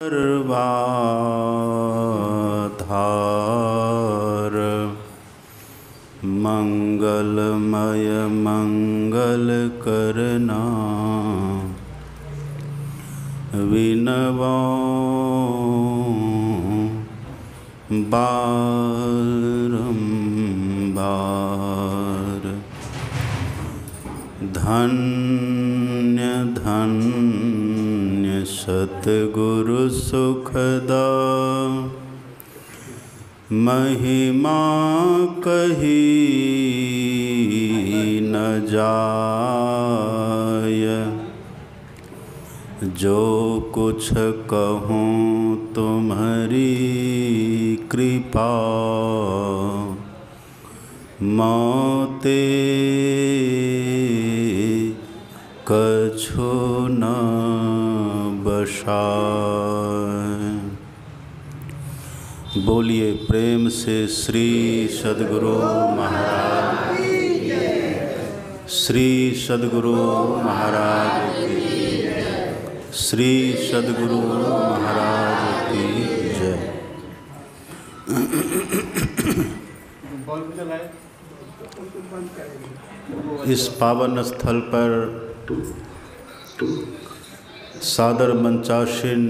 सर्वाधार मंगलमय मंगल करना विनवो बारंबार। धन्य धन्य सतगुरु सुखदा महिमा कही न जाय। जो कुछ कहूँ तुम्हारी कृपा मोते कछु न बसाए। बोलिए प्रेम से श्री सद्गुरु महाराज, श्री सद्गुरु महाराज की, श्री सद्गुरु महाराज की जय। इस पावन स्थल पर सादर मंचासीन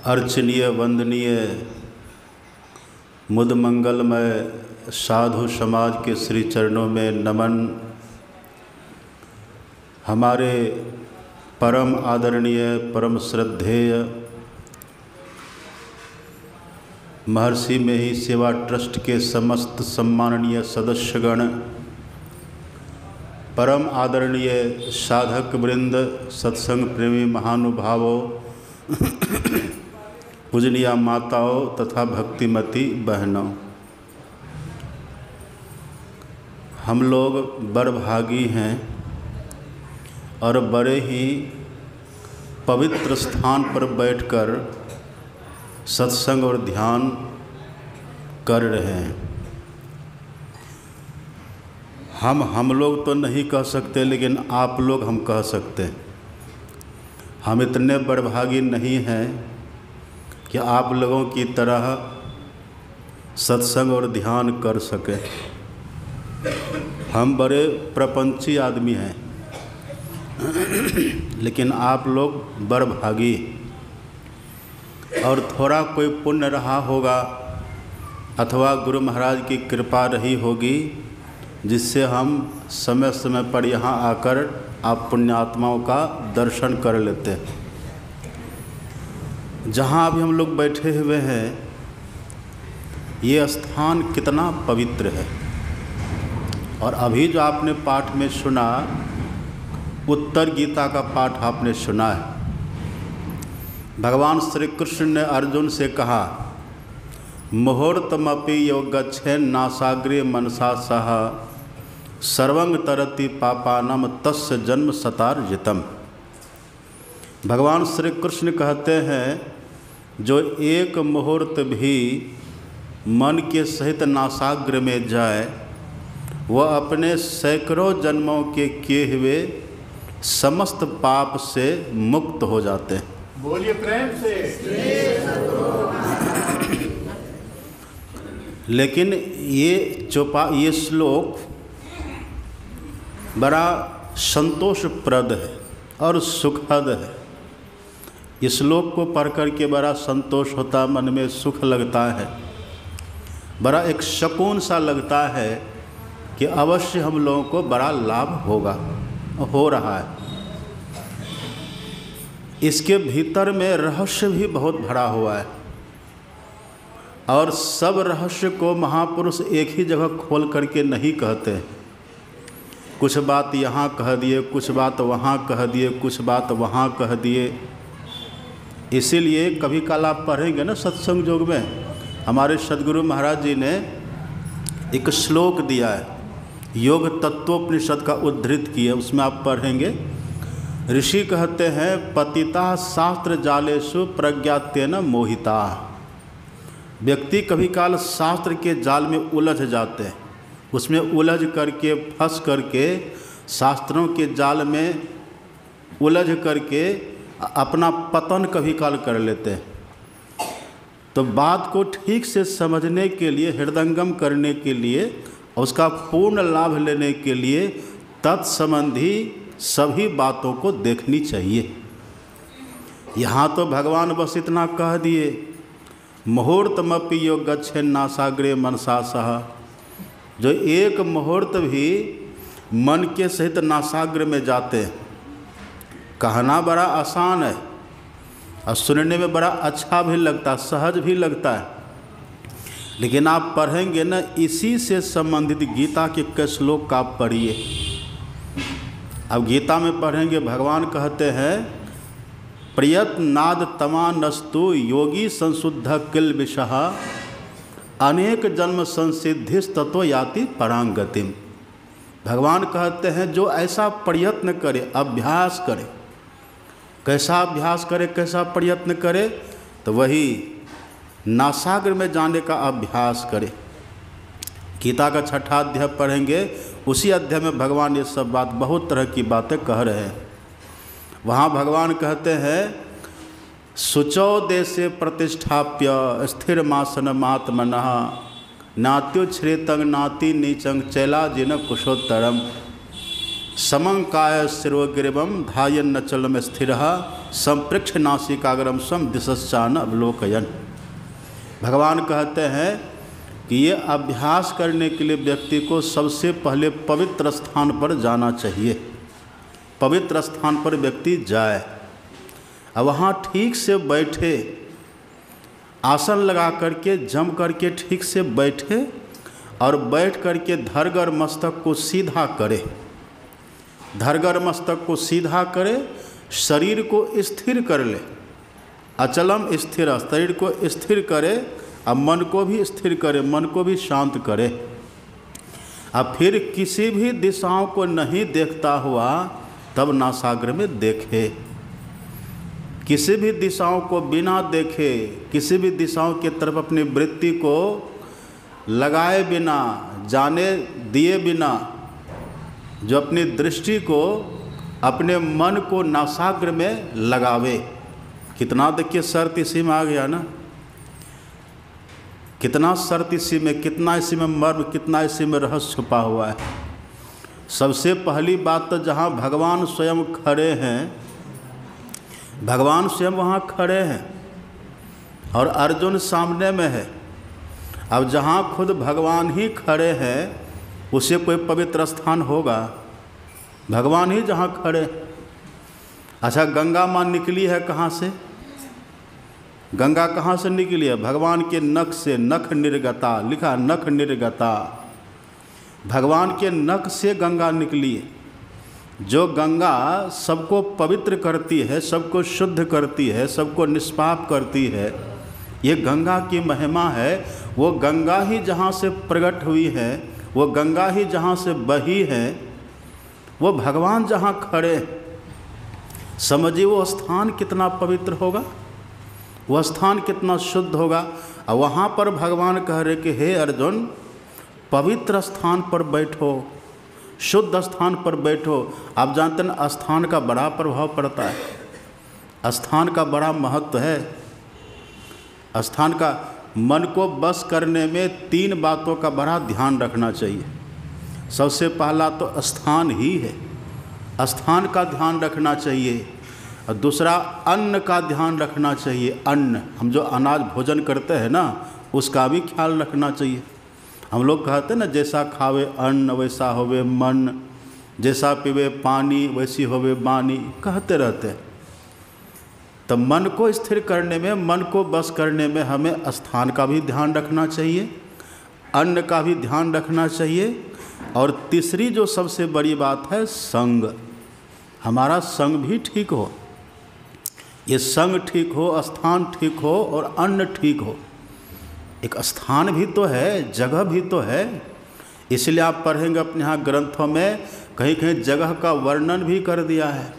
अर्चनीय वंदनीय मुद मंगलमय साधु समाज के श्री चरणों में नमन। हमारे परम आदरणीय परम श्रद्धेय महर्षि में ही सेवा ट्रस्ट के समस्त सम्माननीय सदस्यगण, परम आदरणीय साधक वृंद, सत्संग प्रेमी महानुभावों, पूजनीय माताओं तथा भक्तिमती बहनों, हम लोग बड़भागी हैं और बड़े ही पवित्र स्थान पर बैठकर सत्संग और ध्यान कर रहे हैं। हम लोग तो नहीं कह सकते, लेकिन आप लोग हम कह सकते हैं। हम इतने बड़भागी नहीं हैं कि आप लोगों की तरह सत्संग और ध्यान कर सकें। हम बड़े प्रपंची आदमी हैं, लेकिन आप लोग बड़भागी। और थोड़ा कोई पुण्य रहा होगा अथवा गुरु महाराज की कृपा रही होगी, जिससे हम समय समय पर यहाँ आकर आप पुण्यात्माओं का दर्शन कर लेते हैं। जहाँ अभी हम लोग बैठे हुए हैं, ये स्थान कितना पवित्र है। और अभी जो आपने पाठ में सुना, उत्तर गीता का पाठ आपने सुना है। भगवान श्री कृष्ण ने अर्जुन से कहा, मुहूर्तमपि यो गच्छेन् नासाग्रे मनसा सह सर्वंग तरति पापानम तस्य जन्म सतार्जितम। भगवान श्री कृष्ण कहते हैं, जो एक मुहूर्त भी मन के सहित नासाग्र में जाए, वह अपने सैकड़ों जन्मों के किए हुए समस्त पाप से मुक्त हो जाते हैं। बोलिए प्रेम से। लेकिन ये श्लोक बड़ा संतोषप्रद है और सुखद है। इस श्लोक को पढ़ कर के बड़ा संतोष होता, मन में सुख लगता है, बड़ा एक सुकून सा लगता है कि अवश्य हम लोगों को बड़ा लाभ होगा, हो रहा है। इसके भीतर में रहस्य भी बहुत भरा हुआ है, और सब रहस्य को महापुरुष एक ही जगह खोल करके नहीं कहते। कुछ बात यहाँ कह दिए, कुछ बात वहाँ कह दिए, कुछ बात वहाँ कह दिए। इसीलिए कभी काल आप पढ़ेंगे ना सत्संग योग में, हमारे सद्गुरु महाराज जी ने एक श्लोक दिया है, योग तत्वोपनिषद का उद्धृत किया, उसमें आप पढ़ेंगे। ऋषि कहते हैं, पतिता शास्त्र जालेषु प्रज्ञात्येन मोहिता। व्यक्ति कभी काल शास्त्र के जाल में उलझ जाते हैं, उसमें उलझ करके फंस करके शास्त्रों के जाल में उलझ करके अपना पतन कभी काल कर लेते हैं। तो बात को ठीक से समझने के लिए, हृदयंगम करने के लिए, उसका पूर्ण लाभ लेने के लिए तत्संबंधी सभी बातों को देखनी चाहिए। यहाँ तो भगवान बस इतना कह दिए, मुहूर्तमपि यो गच्छेन्नासाग्रे मनसा सह, जो एक मुहूर्त भी मन के सहित नासाग्र में जाते हैं। कहना बड़ा आसान है और सुनने में बड़ा अच्छा भी लगता है, सहज भी लगता है, लेकिन आप पढ़ेंगे ना, इसी से संबंधित गीता के कई श्लोक का आप पढ़िए। अब गीता में पढ़ेंगे, भगवान कहते हैं प्रयत्नाद तमानस्तु योगी संशुद्ध किल विषः अनेक जन्म संसिद्धिस्ततो याति परांगतिम। भगवान कहते हैं जो ऐसा प्रयत्न करे, अभ्यास करे, कैसा अभ्यास करे, कैसा प्रयत्न करे, तो वही नासाग्र में जाने का अभ्यास करे। गीता का 6ठा अध्याय पढ़ेंगे, उसी अध्याय में भगवान ये सब बात, बहुत तरह की बातें कह रहे हैं। वहाँ भगवान कहते हैं शुचौ देशे प्रतिष्ठाप्य स्थिरमासनमात्मनः नात्युच्छ्रेतं नाति नीचं चैलाजिन कुशोत्तरम समं काय शिरोगिरिवं ध्यायन्नचलं स्थिरः संप्रेक्ष्य नासिकाग्रम स्वं दिशश्चान अवलोकयन्। भगवान कहते हैं कि ये अभ्यास करने के लिए व्यक्ति को सबसे पहले पवित्र स्थान पर जाना चाहिए। पवित्र स्थान पर व्यक्ति जाए, अब वहाँ ठीक से बैठे, आसन लगा करके जम करके ठीक से बैठे और बैठ करके धरगर मस्तक को सीधा करे। धरगर मस्तक को सीधा करे, शरीर को स्थिर कर ले, अचलम स्थिर, शरीर को स्थिर करे, अब मन को भी स्थिर करे, मन को भी शांत करे। अब फिर किसी भी दिशाओं को नहीं देखता हुआ तब नासाग्र में देखे। किसी भी दिशाओं को बिना देखे, किसी भी दिशाओं की तरफ अपनी वृत्ति को लगाए बिना, जाने दिए बिना, जो अपनी दृष्टि को, अपने मन को नासाग्र में लगावे। कितना देखिए शर्त इसी में आ गया ना, कितना शर्त इसी में, कितना इसी में मर्म, कितना इसी में रहस्य छुपा हुआ है। सबसे पहली बात तो जहाँ भगवान स्वयं खड़े हैं, भगवान स्वयं वहाँ खड़े हैं और अर्जुन सामने में है। अब जहाँ खुद भगवान ही खड़े हैं उसे कोई पवित्र स्थान होगा? भगवान ही जहाँ खड़े। अच्छा, गंगा माँ निकली है कहाँ से? गंगा कहाँ से निकली है? भगवान के नख से, नख निर्गता, लिखा नख निर्गता, भगवान के नख से गंगा निकली है। जो गंगा सबको पवित्र करती है, सबको शुद्ध करती है, सबको निष्पाप करती है, ये गंगा की महिमा है। वो गंगा ही जहाँ से प्रकट हुई है, वो गंगा ही जहाँ से बही है, वो भगवान जहाँ खड़े, समझिए वो स्थान कितना पवित्र होगा, वह स्थान कितना शुद्ध होगा। और वहाँ पर भगवान कह रहे कि हे अर्जुन, पवित्र स्थान पर बैठो, शुद्ध स्थान पर बैठो। आप जानते हैं स्थान का बड़ा प्रभाव पड़ता है, स्थान का बड़ा महत्व है। स्थान का, मन को बस करने में 3 बातों का बड़ा ध्यान रखना चाहिए। सबसे पहला तो स्थान ही है, स्थान का ध्यान रखना चाहिए। और दूसरा अन्न का ध्यान रखना चाहिए। अन्न, हम जो अनाज भोजन करते हैं ना, उसका भी ख्याल रखना चाहिए। हम लोग कहते हैं ना, जैसा खावे अन्न वैसा होवे मन, जैसा पीवे पानी वैसी होवे वाणी, कहते रहते हैं। तो मन को स्थिर करने में, मन को बस करने में हमें स्थान का भी ध्यान रखना चाहिए, अन्न का भी ध्यान रखना चाहिए। और तीसरी जो सबसे बड़ी बात है, संग, हमारा संग भी ठीक हो। ये संग ठीक हो, स्थान ठीक हो और अन्न ठीक हो। एक स्थान भी तो है, जगह भी तो है। इसलिए आप पढ़ेंगे अपने यहाँ ग्रंथों में कहीं कहीं जगह का वर्णन भी कर दिया है।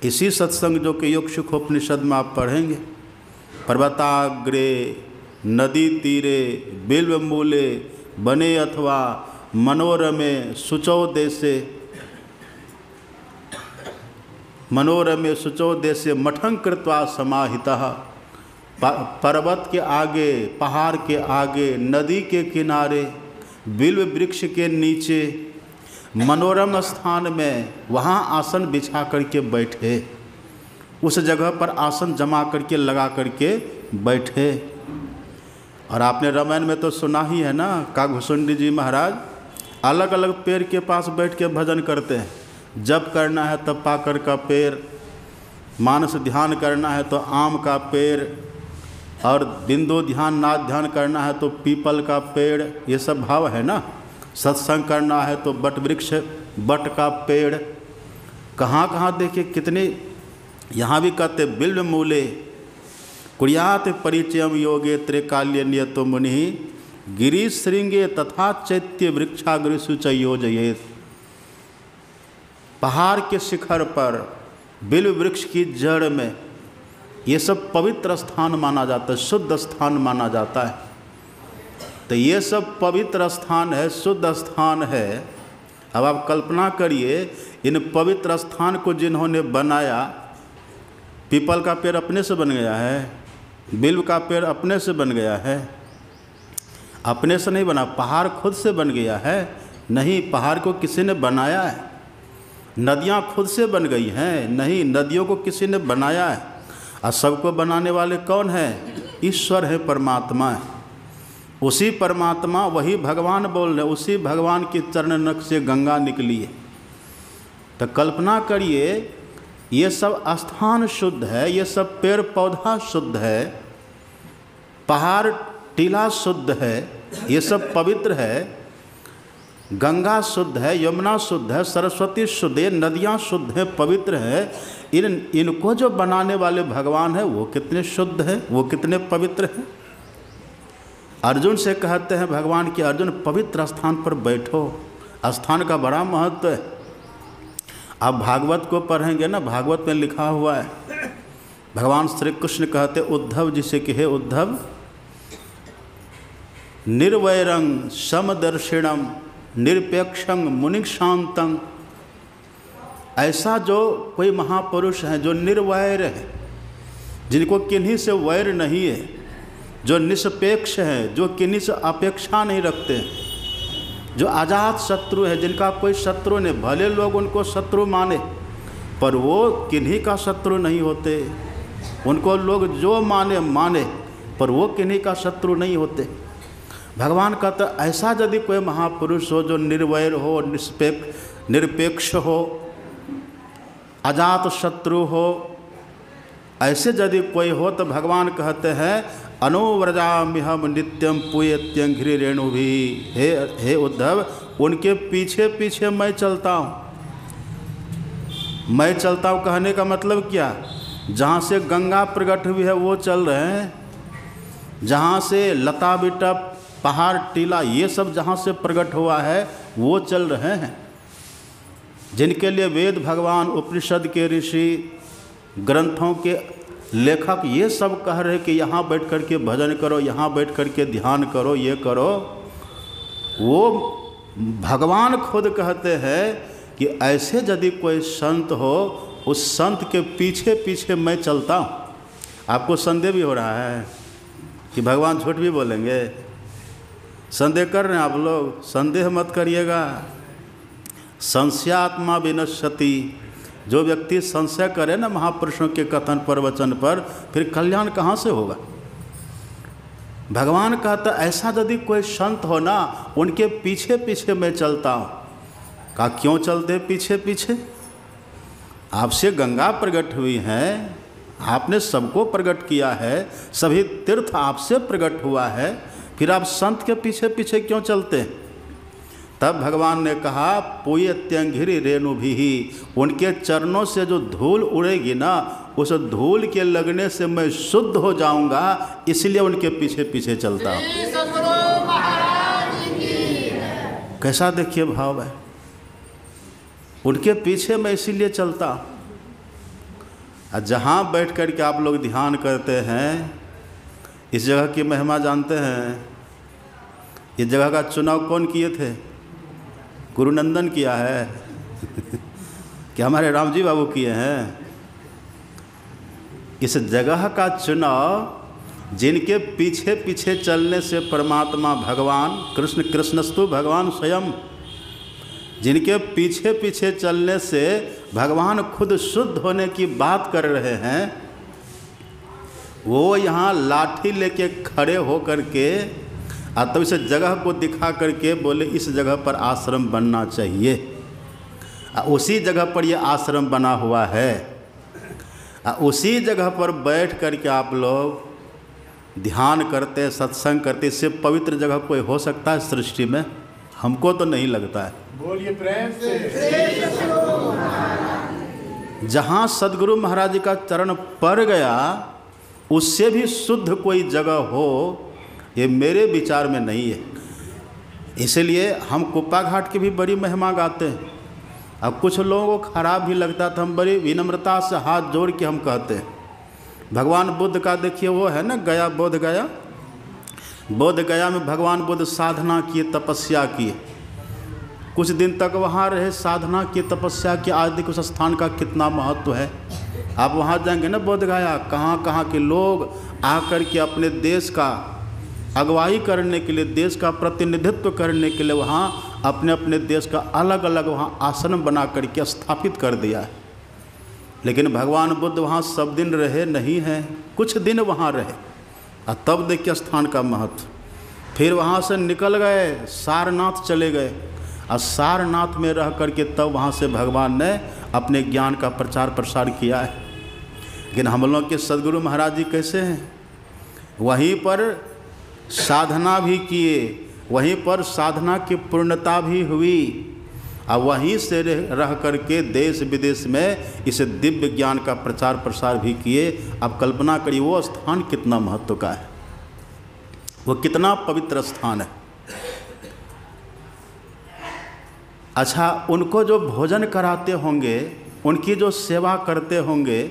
इसी सत्संग जो कि योग सुखोपनिषद में आप पढ़ेंगे, पर्वताग्रे नदी तीरे बिल्व मूले बने अथवा मनोरमे शुचौ देशे, मनोरमे शुचो देशे मठं कृत्वा समाहितः। पर्वत के आगे, पहाड़ के आगे, नदी के किनारे, बिल्व वृक्ष के नीचे मनोरम स्थान में वहाँ आसन बिछा करके बैठे, उस जगह पर आसन जमा करके लगा करके बैठे। और आपने रामायण में तो सुना ही है ना, काघभूषुंडी जी महाराज अलग अलग पेड़ के पास बैठ के भजन करते हैं। जप करना है तो पाकर का पेड़, मानस ध्यान करना है तो आम का पेड़, और बिंदु ध्यान नाद ध्यान करना है तो पीपल का पेड़, ये सब भाव है ना। सत्संग करना है तो बट वृक्ष, बट का पेड़। कहाँ कहाँ देखिए कितने, यहाँ भी कहते बिल्व मूले कुर्यात परिचयम योगे त्रिकाल्य नियतो मुनि गिरी श्रृंगे तथा चैत्य वृक्षाग्रसु च योजयेत। पहाड़ के शिखर पर बिल्व वृक्ष की जड़ में ये सब पवित्र स्थान माना जाता है, शुद्ध स्थान माना जाता है। तो ये सब पवित्र स्थान है, शुद्ध स्थान है। अब आप कल्पना करिए, इन पवित्र स्थान को जिन्होंने बनाया, पीपल का पेड़ अपने से बन गया है, बिल्व का पेड़ अपने से बन गया है, अपने से नहीं बना। पहाड़ खुद से बन गया है? नहीं, पहाड़ को किसी ने बनाया है। नदियाँ खुद से बन गई हैं? नहीं, नदियों को किसी ने बनाया है। और सबको बनाने वाले कौन हैं? ईश्वर है, परमात्मा है। उसी परमात्मा, वही भगवान बोल रहे, उसी भगवान के चरण नख से गंगा निकली है। तो कल्पना करिए, ये सब स्थान शुद्ध है, ये सब पेड़ पौधा शुद्ध है, पहाड़ टीला शुद्ध है, ये सब पवित्र है। गंगा शुद्ध है, यमुना शुद्ध है, सरस्वती शुद्ध है, नदियाँ शुद्ध हैं, पवित्र है। इनको जो बनाने वाले भगवान है वो कितने शुद्ध है, वो कितने पवित्र हैं। अर्जुन से कहते हैं भगवान कि अर्जुन पवित्र स्थान पर बैठो। स्थान का बड़ा महत्व है। आप भागवत को पढ़ेंगे ना, भागवत में लिखा हुआ है, भगवान श्री कृष्ण कहते उद्धव जी से कि हे उद्धव, निर्वैरं समदर्शिणम निरपेक्षं मुनि शांतं। ऐसा जो कोई महापुरुष है जो निर्वैर है, जिनको किन्हीं से वैर नहीं है, जो निष्पेक्ष है, जो किन्हीं से अपेक्षा नहीं रखते, जो अजात शत्रु है, जिनका कोई शत्रु नहीं, भले लोग उनको शत्रु माने पर वो किन्हीं का शत्रु नहीं होते। उनको लोग जो माने पर वो किन्हीं का शत्रु नहीं होते। भगवान कहते ऐसा यदि कोई महापुरुष हो जो निर्वैर हो, निरपेक्ष हो, अजात शत्रु हो, ऐसे यदि कोई हो तो भगवान कहते हैं अनुव्रजाम्यहम नित्यम पूयत्यंघ्रि रेणु भी। हे उद्धव, उनके पीछे पीछे मैं चलता हूँ। मैं चलता हूँ कहने का मतलब क्या? जहाँ से गंगा प्रकट हुई है वो चल रहे हैं, जहाँ से लता बिटप पहाड़ टीला ये सब जहाँ से प्रकट हुआ है वो चल रहे हैं। जिनके लिए वेद भगवान, उपनिषद के ऋषि, ग्रंथों के लेखक ये सब कह रहे कि यहाँ बैठ कर के भजन करो, यहाँ बैठ कर के ध्यान करो, ये करो, वो भगवान खुद कहते हैं कि ऐसे यदि कोई संत हो, उस संत के पीछे पीछे मैं चलता हूँ। आपको संदेह भी हो रहा है कि भगवान झूठ भी बोलेंगे? संदेह कर रहे हैं आप लोग? संदेह मत करिएगा। संशयात्मा विनश्यति। जो व्यक्ति संशय करे ना महापुरुषों के कथन प्रवचन पर, फिर कल्याण कहाँ से होगा? भगवान कहता ऐसा यदि कोई संत हो ना, उनके पीछे पीछे मैं चलता हूँ। कहा क्यों चलते पीछे पीछे? आपसे गंगा प्रकट हुई है, आपने सबको प्रकट किया है, सभी तीर्थ आपसे प्रकट हुआ है, फिर आप संत के पीछे पीछे क्यों चलते हैं? तब भगवान ने कहा पूयत्यंघ्रि रेणु भी। उनके चरणों से जो धूल उड़ेगी ना, उस धूल के लगने से मैं शुद्ध हो जाऊंगा, इसलिए उनके पीछे पीछे चलता हूँ। कैसा देखिए भाव है, उनके पीछे मैं इसीलिए चलता हूँ। जहाँ बैठ कर के आप लोग ध्यान करते हैं, इस जगह की महिमा जानते हैं? इस जगह का चुनाव कौन किए थे? गुरुनंदन किया है कि हमारे राम जी बाबू किए हैं? इस जगह का चुनाव जिनके पीछे पीछे चलने से परमात्मा भगवान कृष्ण, कृष्णस्तु भगवान स्वयं, जिनके पीछे पीछे चलने से भगवान खुद शुद्ध होने की बात कर रहे हैं, वो यहाँ लाठी लेके खड़े हो करके तब इस जगह को दिखा करके बोले इस जगह पर आश्रम बनना चाहिए। उसी जगह पर ये आश्रम बना हुआ है। उसी जगह पर बैठ करके आप लोग ध्यान करते, सत्संग करते, इससे पवित्र जगह कोई हो सकता है सृष्टि में? हमको तो नहीं लगता है। बोलिए प्रेम से। जहाँ सद्गुरु महाराज जी का चरण पड़ गया उससे भी शुद्ध कोई जगह हो, ये मेरे विचार में नहीं है। इसलिए हम कुप्पा घाट की भी बड़ी महिमा गाते हैं। अब कुछ लोगों को खराब भी लगता था, हम बड़ी विनम्रता से हाथ जोड़ के हम कहते हैं। भगवान बुद्ध का देखिए वो है ना गया, बोध गया, बोध गया में भगवान बुद्ध साधना किए, तपस्या किए, कुछ दिन तक वहाँ रहे, साधना की, तपस्या की। आज देखो उस स्थान का कितना महत्व है। आप वहाँ जाएंगे ना बोध गया, कहाँ कहाँ के लोग आकर के अपने देश का अगुवाई करने के लिए, देश का प्रतिनिधित्व करने के लिए वहाँ अपने अपने देश का अलग अलग वहाँ आश्रम बना करके स्थापित कर दिया है। लेकिन भगवान बुद्ध वहाँ सब दिन रहे नहीं हैं, कुछ दिन वहाँ रहे और तब देखिए स्थान का महत्व। फिर वहाँ से निकल गए, सारनाथ चले गए और सारनाथ में रह करके तब वहाँ से भगवान ने अपने ज्ञान का प्रचार प्रसार किया है। लेकिन हम लोग के सद्गुरु महाराज जी कैसे हैं? वहीं पर साधना भी किए, वहीं पर साधना की पूर्णता भी हुई और वहीं से रह करके देश विदेश में इस दिव्य ज्ञान का प्रचार प्रसार भी किए। अब कल्पना करिए वो स्थान कितना महत्व का है, वो कितना पवित्र स्थान है। अच्छा, उनको जो भोजन कराते होंगे, उनकी जो सेवा करते होंगे,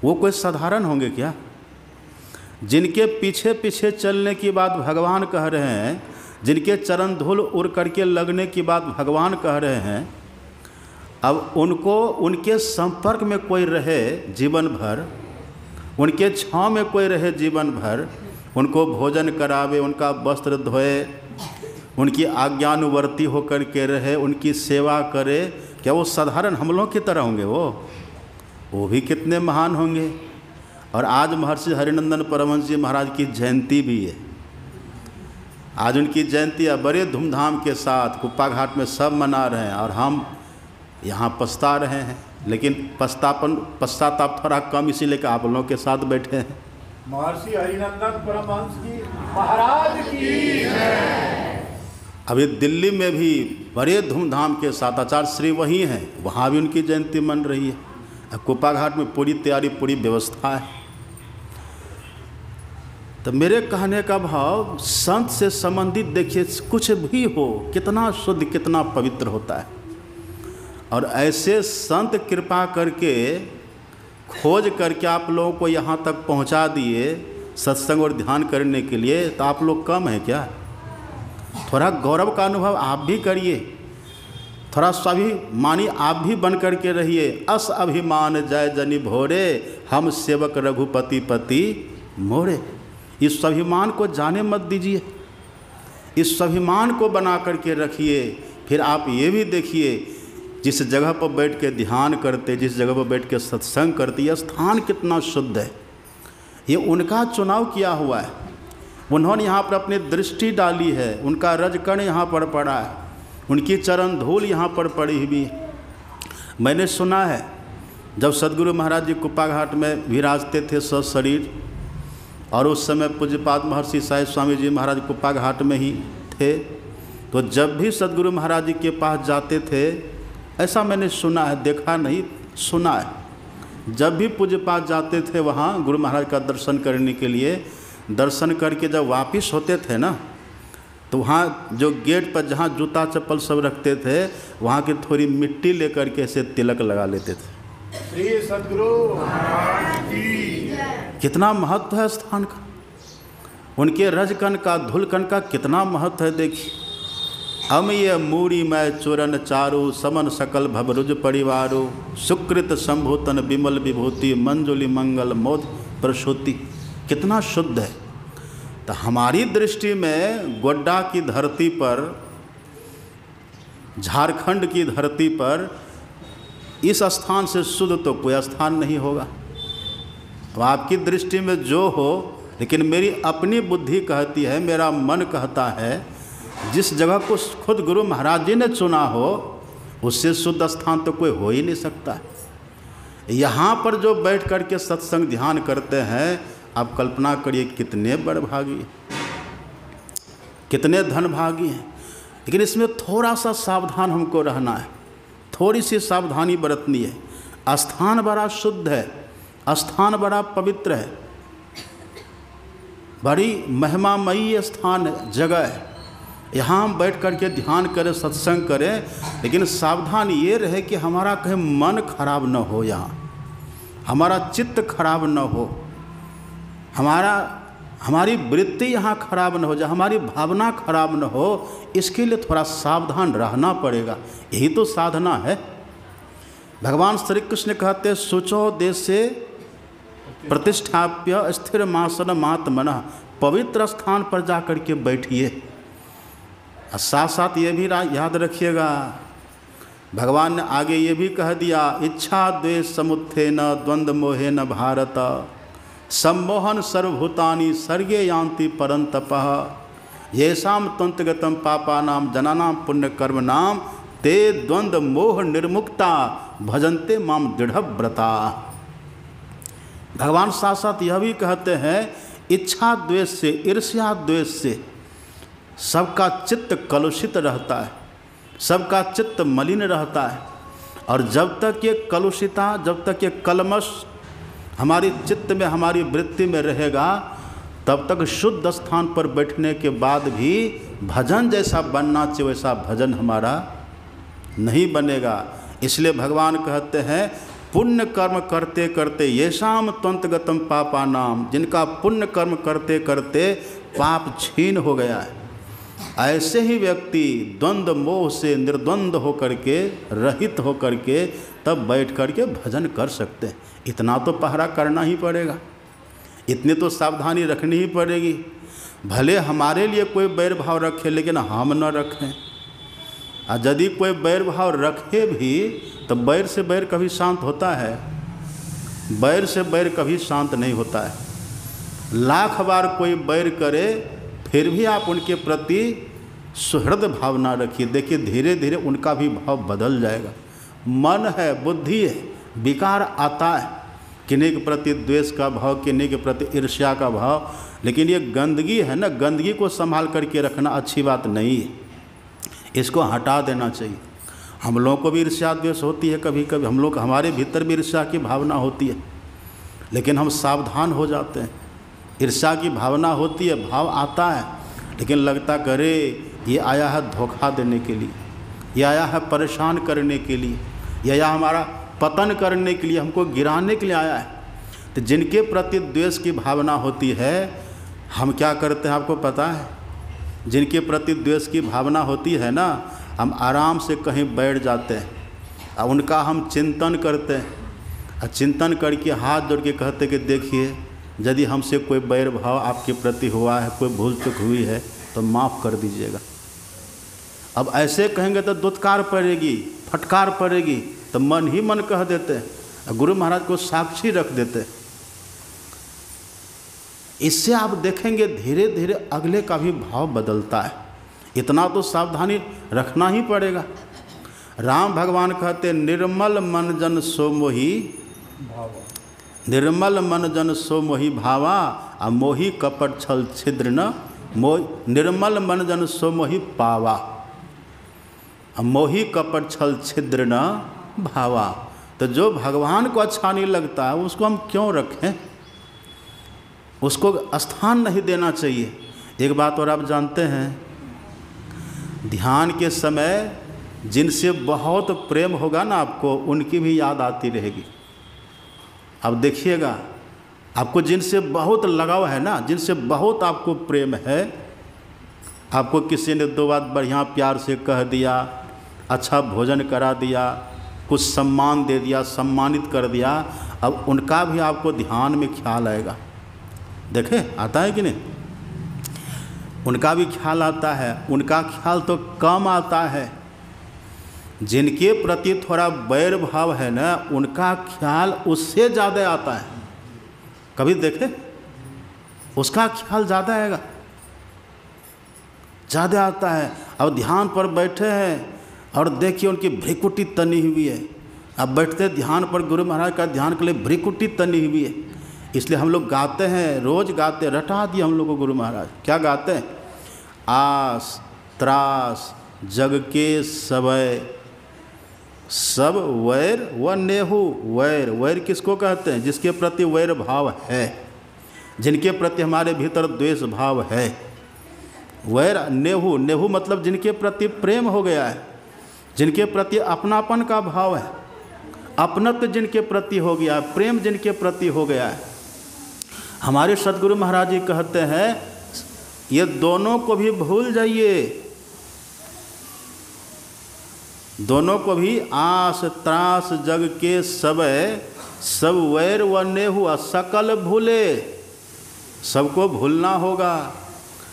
वो कोई साधारण होंगे क्या? जिनके पीछे पीछे चलने की बात भगवान कह रहे हैं, जिनके चरण धूल उड़ करके लगने की बात भगवान कह रहे हैं, अब उनको उनके संपर्क में कोई रहे जीवन भर, उनके छाँव में कोई रहे जीवन भर, उनको भोजन करावे, उनका वस्त्र धोए, उनकी आज्ञानुवर्ती होकर के रहे, उनकी सेवा करे, क्या वो साधारण हम लोग की तरह होंगे? वो भी कितने महान होंगे। और आज महर्षि हरिनंदन परमहंस जी महाराज की जयंती भी है। आज उनकी जयंती बड़े धूमधाम के साथ कुप्पा घाट में सब मना रहे हैं और हम यहाँ पछता रहे हैं। लेकिन पश्चाताप थोड़ा कम इसीलिए कि आप लोगों के साथ बैठे हैं। महर्षि हरिनंदन परमहंस की महाराज की जय। अभी दिल्ली में भी बड़े धूमधाम के साथ आचार्य श्री वहीं हैं, वहाँ भी उनकी जयंती मन रही है। कुप्पा घाट में पूरी तैयारी, पूरी व्यवस्था है। तो मेरे कहने का भाव, संत से संबंधित देखिए कुछ भी हो, कितना शुद्ध, कितना पवित्र होता है। और ऐसे संत कृपा करके खोज करके आप लोगों को यहाँ तक पहुँचा दिए सत्संग और ध्यान करने के लिए, तो आप लोग कम हैं क्या? थोड़ा गौरव का अनुभव आप भी करिए, थोड़ा स्वाभिमानी आप भी बन करके रहिए। अस अभिमान जय जनि भोरे, हम सेवक रघुपति पति मोरे। इस स्वाभिमान को जाने मत दीजिए, इस स्वाभिमान को बना करके रखिए। फिर आप ये भी देखिए, जिस जगह पर बैठ के ध्यान करते, जिस जगह पर बैठ के सत्संग करते, यह स्थान कितना शुद्ध है। ये उनका चुनाव किया हुआ है, उन्होंने यहाँ पर अपनी दृष्टि डाली है, उनका रजकण यहाँ पर पड़ा है, उनकी चरण धूल यहाँ पर पड़ी हुई। मैंने सुना है जब सद्गुरु महाराज जी कुप्पा घाट में विराजते थे सशरीर, और उस समय पूज्यपाद महर्षि साहिब स्वामी जी महाराज कुप्पा घाट में ही थे, तो जब भी सद्गुरु महाराज जी के पास जाते थे, ऐसा मैंने सुना है, देखा नहीं, सुना है, जब भी पूज्यपाद जाते थे वहाँ गुरु महाराज का दर्शन करने के लिए, दर्शन करके जब वापस होते थे ना, तो वहाँ जो गेट पर जहाँ जूता चप्पल सब रखते थे, वहाँ की थोड़ी मिट्टी लेकर के ऐसे तिलक लगा लेते थे। श्री सद्गुरु महाराज की। कितना महत्व है स्थान का, उनके रजकन का, धूलकन का कितना महत्व है। देखिए अमय मूरी मैं चूरन चारु समन सकल भवरुज परिवारो सुकृत संभूतन विमल विभूति मंजुली मंगल मोद प्रसूति। कितना शुद्ध है। तो हमारी दृष्टि में गोड्डा की धरती पर, झारखंड की धरती पर इस स्थान से शुद्ध तो कोई स्थान नहीं होगा। अब आपकी दृष्टि में जो हो, लेकिन मेरी अपनी बुद्धि कहती है, मेरा मन कहता है, जिस जगह को खुद गुरु महाराज जी ने चुना हो उससे शुद्ध स्थान तो कोई हो ही नहीं सकता। यहाँ पर जो बैठ कर के सत्संग ध्यान करते हैं, आप कल्पना करिए कितने बड़भागी, कितने धनभागी हैं। लेकिन इसमें थोड़ा सा सावधान हमको रहना है, थोड़ी सी सावधानी बरतनी है। स्थान बड़ा शुद्ध है, स्थान बड़ा पवित्र है, बड़ी महिमामयी स्थान है, जगह है। यहाँ हम बैठ कर के ध्यान करें, सत्संग करें, लेकिन सावधान ये रहे कि हमारा कहीं मन खराब न हो, यहाँ हमारा चित्त खराब न हो, हमारी वृत्ति यहाँ खराब न हो जाए, हमारी भावना खराब न हो। इसके लिए थोड़ा सावधान रहना पड़ेगा। यही तो साधना है। भगवान श्री कृष्ण कहते शुचो देशे प्रतिष्ठाप्य स्थिर मासन मात्मनः, पवित्र स्थान पर जा कर के बैठिए। साथ साथ ये भी याद रखिएगा, भगवान ने आगे ये भी कह दिया, इच्छा द्वेष समुत्थेन द्वंद्व मोहेन भारत सम्मोहन सर्वभूतानि सर्गे यान्ति परन्तपः येषां त्वन्तगतं पापानां जनानां पुण्यकर्मणां ते द्वंद्व मोह निर्मुक्ता भजन्ते माम दृढ़व्रता। भगवान साथ साथ यह भी कहते हैं, इच्छा द्वेष से, ईर्ष्या द्वेष से सबका चित्त कलुषित रहता है, सबका चित्त मलिन रहता है। और जब तक ये कलुषिता, जब तक ये कलमश हमारी चित्त में, हमारी वृत्ति में रहेगा, तब तक शुद्ध स्थान पर बैठने के बाद भी भजन जैसा बनना चाहिए वैसा भजन हमारा नहीं बनेगा। इसलिए भगवान कहते हैं, पुण्य कर्म करते करते येषाम त्वन्तगतम पापानाम, जिनका पुण्य कर्म करते करते पाप छीन हो गया है, ऐसे ही व्यक्ति द्वंद्व मोह से निर्द्वंद होकर के, रहित होकर के तब बैठ कर के भजन कर सकते हैं। इतना तो पहरा करना ही पड़ेगा, इतनी तो सावधानी रखनी ही पड़ेगी। भले हमारे लिए कोई बैर भाव रखे, लेकिन हम न रखें। और यदि कोई बैर भाव रखे भी तो बैर से बैर कभी शांत होता है? बैर से बैर कभी शांत नहीं होता है। लाख बार कोई बैर करे फिर भी आप उनके प्रति सुहृद भावना रखिए। देखिए धीरे धीरे उनका भी भाव बदल जाएगा। मन है, बुद्धि है, विकार आता है, किन्हीं के प्रति द्वेष का भाव, किन्हीं के प्रति ईर्ष्या का भाव। लेकिन ये गंदगी है ना, गंदगी को संभाल करके रखना अच्छी बात नहीं है, इसको हटा देना चाहिए। हम लोगों को भी ईर्ष्या द्वेष होती है, कभी कभी हम लोग, हमारे भीतर भी ईर्ष्या की भावना होती है, लेकिन हम सावधान हो जाते हैं। ईर्ष्या की भावना होती है, भाव आता है, लेकिन लगता करे ये आया है धोखा देने के लिए, ये आया है परेशान करने के लिए, ये आया हमारा पतन करने के लिए, हमको गिराने के लिए आया है। तो जिनके प्रति द्वेष की भावना होती है, हम क्या करते हैं आपको पता है? जिनके प्रति द्वेष की भावना होती है ना, हम आराम से कहीं बैठ जाते हैं और उनका हम चिंतन करते हैं, और चिंतन करके हाथ जोड़ के कहते कि देखिए यदि हमसे कोई बैर भाव आपके प्रति हुआ है, कोई भूल चूक हुई है तो माफ़ कर दीजिएगा। अब ऐसे कहेंगे तो दुत्कार पड़ेगी, फटकार पड़ेगी, तो मन ही मन कह देते हैं, गुरु महाराज को साक्षी रख देते हैं। इससे आप देखेंगे धीरे धीरे अगले का भी भाव बदलता है। इतना तो सावधानी रखना ही पड़ेगा। राम भगवान कहते निर्मल मन जन सो मोही, निर्मल मन जन सो मोही भावा, आ मोही कपट छल छिद्र न मोह, निर्मल मन जन सो मोही पावा, आ मोही कपट छल छिद्र न भावा। तो जो भगवान को अच्छा नहीं लगता है उसको हम क्यों रखें, उसको स्थान नहीं देना चाहिए। एक बात और आप जानते हैं, ध्यान के समय जिनसे बहुत प्रेम होगा ना आपको, उनकी भी याद आती रहेगी। अब देखिएगा, आपको जिनसे बहुत लगाव है ना, जिनसे बहुत आपको प्रेम है, आपको किसी ने दो बात बढ़िया प्यार से कह दिया, अच्छा भोजन करा दिया, कुछ सम्मान दे दिया, सम्मानित कर दिया, अब उनका भी आपको ध्यान में ख्याल आएगा। देखें आता है कि नहीं? उनका भी ख्याल आता है। उनका ख्याल तो कम आता है, जिनके प्रति थोड़ा वैर भाव है ना, उनका ख्याल उससे ज़्यादा आता है। कभी देखे? उसका ख्याल ज़्यादा आएगा, ज़्यादा आता है। अब ध्यान पर बैठे हैं और देखिए उनकी भ्रिकुटी तनी हुई है। अब बैठते ध्यान पर, गुरु महाराज का ध्यान के लिए भ्रिकुटी तनी हुई है। इसलिए हम लोग गाते हैं, रोज़ गाते, रटा दिए हम लोग को गुरु महाराज। क्या गाते हैं? आस त्रास जग के सबय, सब वैर व नेहु। वैर, वैर किसको कहते हैं? जिसके प्रति वैर भाव है, जिनके प्रति हमारे भीतर द्वेष भाव है। वैर नेहु, नेहु मतलब जिनके प्रति प्रेम हो गया है, जिनके प्रति अपनापन का भाव है, अपनत्व जिनके प्रति हो गया है, प्रेम जिनके प्रति हो गया है। हमारे सद्गुरु महाराज जी कहते हैं ये दोनों को भी भूल जाइए, दोनों को भी। आस त्रास जग के सबय, सब वैर व नेहु सकल भूले। सबको भूलना होगा,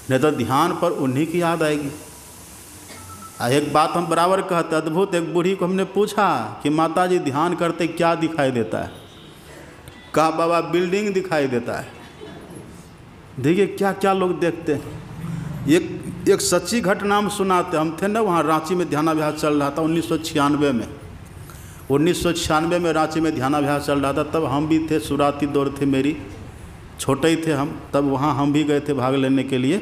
नहीं तो ध्यान पर उन्हीं की याद आएगी। एक बात हम बराबर कहते, अद्भुत। एक बूढ़ी को हमने पूछा कि माता जी ध्यान करते क्या दिखाई देता है? कहा बाबा बिल्डिंग दिखाई देता है। देखिए क्या क्या लोग देखते हैं। एक सच्ची घटना हम सुनाते। हम थे ना वहाँ रांची में, ध्यानाभ्यास चल रहा था 1996 में। 1996 में रांची में ध्यानाभ्यास चल रहा था। तब हम भी थे, शुरुआती दौर थे मेरी, छोटे ही थे हम। तब वहाँ हम भी गए थे भाग लेने के लिए।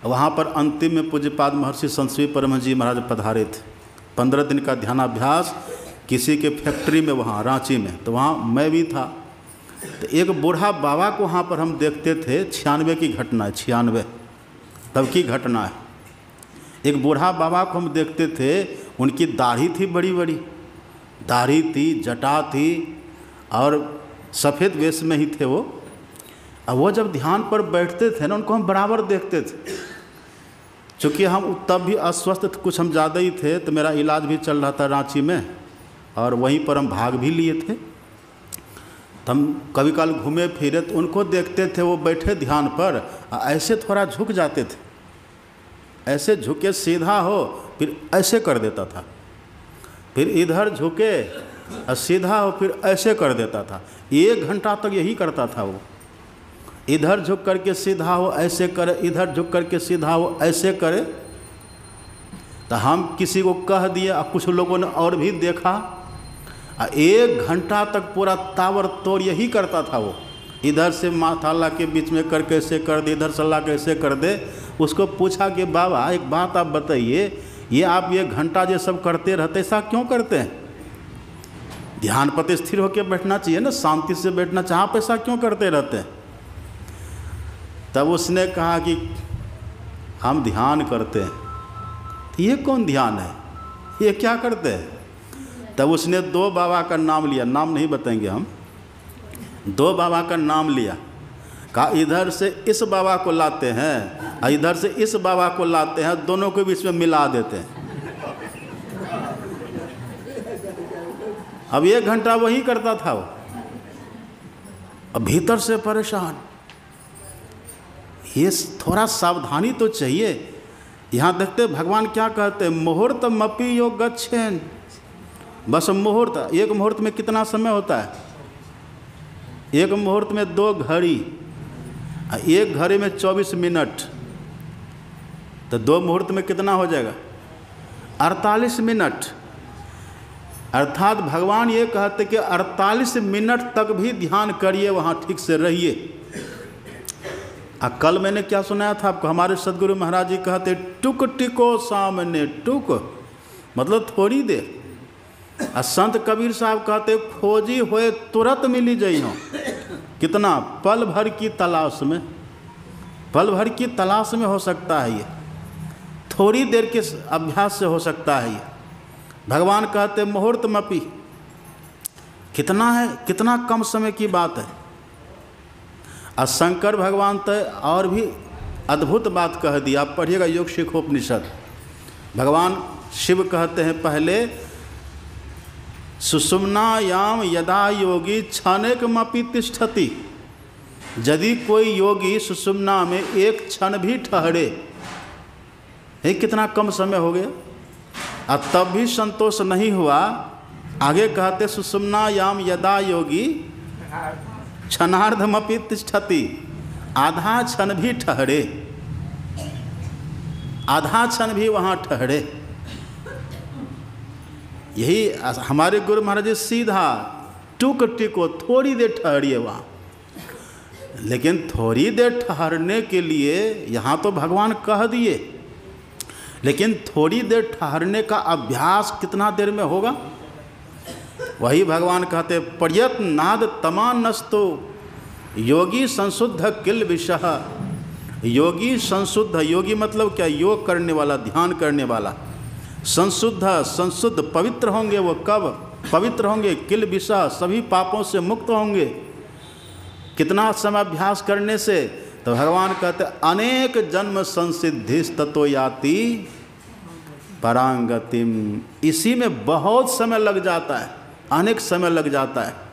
वहाँ पर अंतिम में पूज्यपाद महर्षि संत परमहंस जी महाराज पधारे थे। 15 दिन का ध्यानाभ्यास किसी के फैक्ट्री में वहाँ रांची में। तो वहाँ मैं भी था। तो एक बूढ़ा बाबा को वहाँ पर हम देखते थे। 96 की घटना है, 96 तब की घटना है। एक बूढ़ा बाबा को हम देखते थे। उनकी दाढ़ी थी, बड़ी बड़ी दाढ़ी थी, जटा थी और सफ़ेद वेश में ही थे वो। अब वो जब ध्यान पर बैठते थे ना, उनको हम बराबर देखते थे। चूँकि हम तब भी अस्वस्थ थे, कुछ हम ज़्यादा ही थे, तो मेरा इलाज भी चल रहा था रांची में और वहीं पर हम भाग भी लिए थे। तो हम कभी काल घूमे फिरे तो उनको देखते थे, वो बैठे ध्यान पर ऐसे थोड़ा झुक जाते थे। ऐसे झुके सीधा हो, फिर ऐसे कर देता था, फिर इधर झुके और सीधा हो, फिर ऐसे कर देता था। 1 घंटा तक यही करता था वो। इधर झुक करके सीधा हो, ऐसे करे, इधर झुक करके सीधा हो, ऐसे करे। तो हम किसी को कह दिए और कुछ लोगों ने और भी देखा। 1 घंटा तक पूरा ताबड़तोड़ यही करता था वो। इधर से माथा ला के बीच में कर कैसे कर दे, इधर से ला कैसे कर दे। उसको पूछा कि बाबा एक बात आप बताइए, ये आप 1 घंटा ये सब करते रहते, ऐसा क्यों करते हैं? ध्यान पर स्थिर होकर बैठना चाहिए ना, शांति से बैठना चाहिए, आप ऐसा क्यों करते रहते हैं? तब उसने कहा कि हम ध्यान करते हैं। ये कौन ध्यान है, ये क्या करते हैं? तब उसने 2 बाबा का नाम लिया, नाम नहीं बताएंगे हम। 2 बाबा का नाम लिया, कहा इधर से इस बाबा को लाते हैं और इधर से इस बाबा को लाते हैं, दोनों के बीच में मिला देते हैं। अब 1 घंटा वही करता था वो, अब भीतर से परेशान। ये थोड़ा सावधानी तो चाहिए। यहाँ देखते भगवान क्या कहते हैं, मुहूर्त मपि योग गच्छेन। बस मुहूर्त, 1 मुहूर्त में कितना समय होता है? 1 मुहूर्त में 2 घड़ी, 1 घड़ी में 24 मिनट, तो 2 मुहूर्त में कितना हो जाएगा? 48 मिनट। अर्थात भगवान ये कहते कि 48 मिनट तक भी ध्यान करिए, वहाँ ठीक से रहिए। कल मैंने क्या सुनाया था आपको, हमारे सद्गुरु महाराज जी कहते टुक टिको सामने, टुक मतलब थोड़ी देर। और संत कबीर साहब कहते खोजी होए तुरंत मिली जई हो। कितना? पल भर की तलाश में, पल भर की तलाश में हो सकता है ये, थोड़ी देर के अभ्यास से हो सकता है ये। भगवान कहते मुहूर्त मपी, कितना है, कितना कम समय की बात है। और शंकर भगवान तो और भी अद्भुत बात कह दी। आप पढ़िएगा योग शिखोपनिषद। भगवान शिव कहते हैं पहले, सुषुम्नायाम यदा योगी क्षणेकमपि तिष्ठति। यदि कोई योगी सुषुम्ना में एक क्षण भी ठहरे, ये कितना कम समय हो गया, और तब भी संतोष नहीं हुआ, आगे कहते सुषुम्नायाम यदा योगी क्षणार्धमपि तिष्ठति। आधा क्षण भी ठहरे, आधा क्षण भी वहाँ ठहरे। यही हमारे गुरु महाराज जी सीधा टुक टिको, थोड़ी देर ठहरिए वहाँ। लेकिन थोड़ी देर ठहरने के लिए यहाँ तो भगवान कह दिए, लेकिन थोड़ी देर ठहरने का अभ्यास कितना देर में होगा? वही भगवान कहते प्रयत्नाद तमानस्तो योगी संशुद्ध किल विषः। योगी संशुद्ध, योगी मतलब क्या? योग करने वाला, ध्यान करने वाला। संशुद्ध पवित्र होंगे। वो कब पवित्र होंगे? किल विषः, सभी पापों से मुक्त होंगे। कितना समय अभ्यास करने से? तो भगवान कहते अनेक जन्म संसिद्धिस्ततो याति परांगतिम। इसी में बहुत समय लग जाता है, अनेक समय लग जाता है।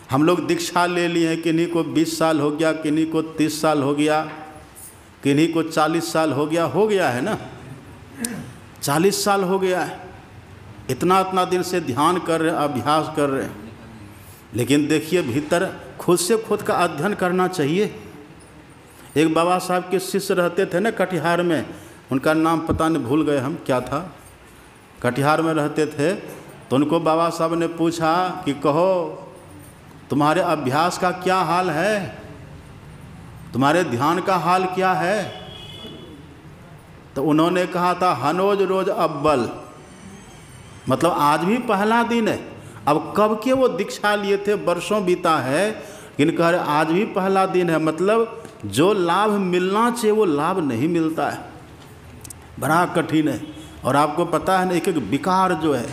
हम लोग दीक्षा ले लिए हैं, किन्हीं को 20 साल हो गया, किन्हीं को 30 साल हो गया, किन्हीं को 40 साल हो गया है ना, 40 साल हो गया है। इतना दिन से ध्यान कर रहे, अभ्यास कर रहे हैं। लेकिन देखिए भीतर खुद से खुद का अध्ययन करना चाहिए। एक बाबा साहब के शिष्य रहते थे ना कटिहार में, उनका नाम पता नहीं, भूल गए हम क्या था। कटिहार में रहते थे, तो उनको बाबा साहब ने पूछा कि कहो तुम्हारे अभ्यास का क्या हाल है, तुम्हारे ध्यान का हाल क्या है? तो उन्होंने कहा था हनोज रोज अव्वल, मतलब आज भी पहला दिन है। अब कब के वो दीक्षा लिए थे, वर्षों बीता है, लेकिन कह रहे आज भी पहला दिन है। मतलब जो लाभ मिलना चाहिए वो लाभ नहीं मिलता है, बड़ा कठिन है। और आपको पता है ना, एक एक विकार जो है,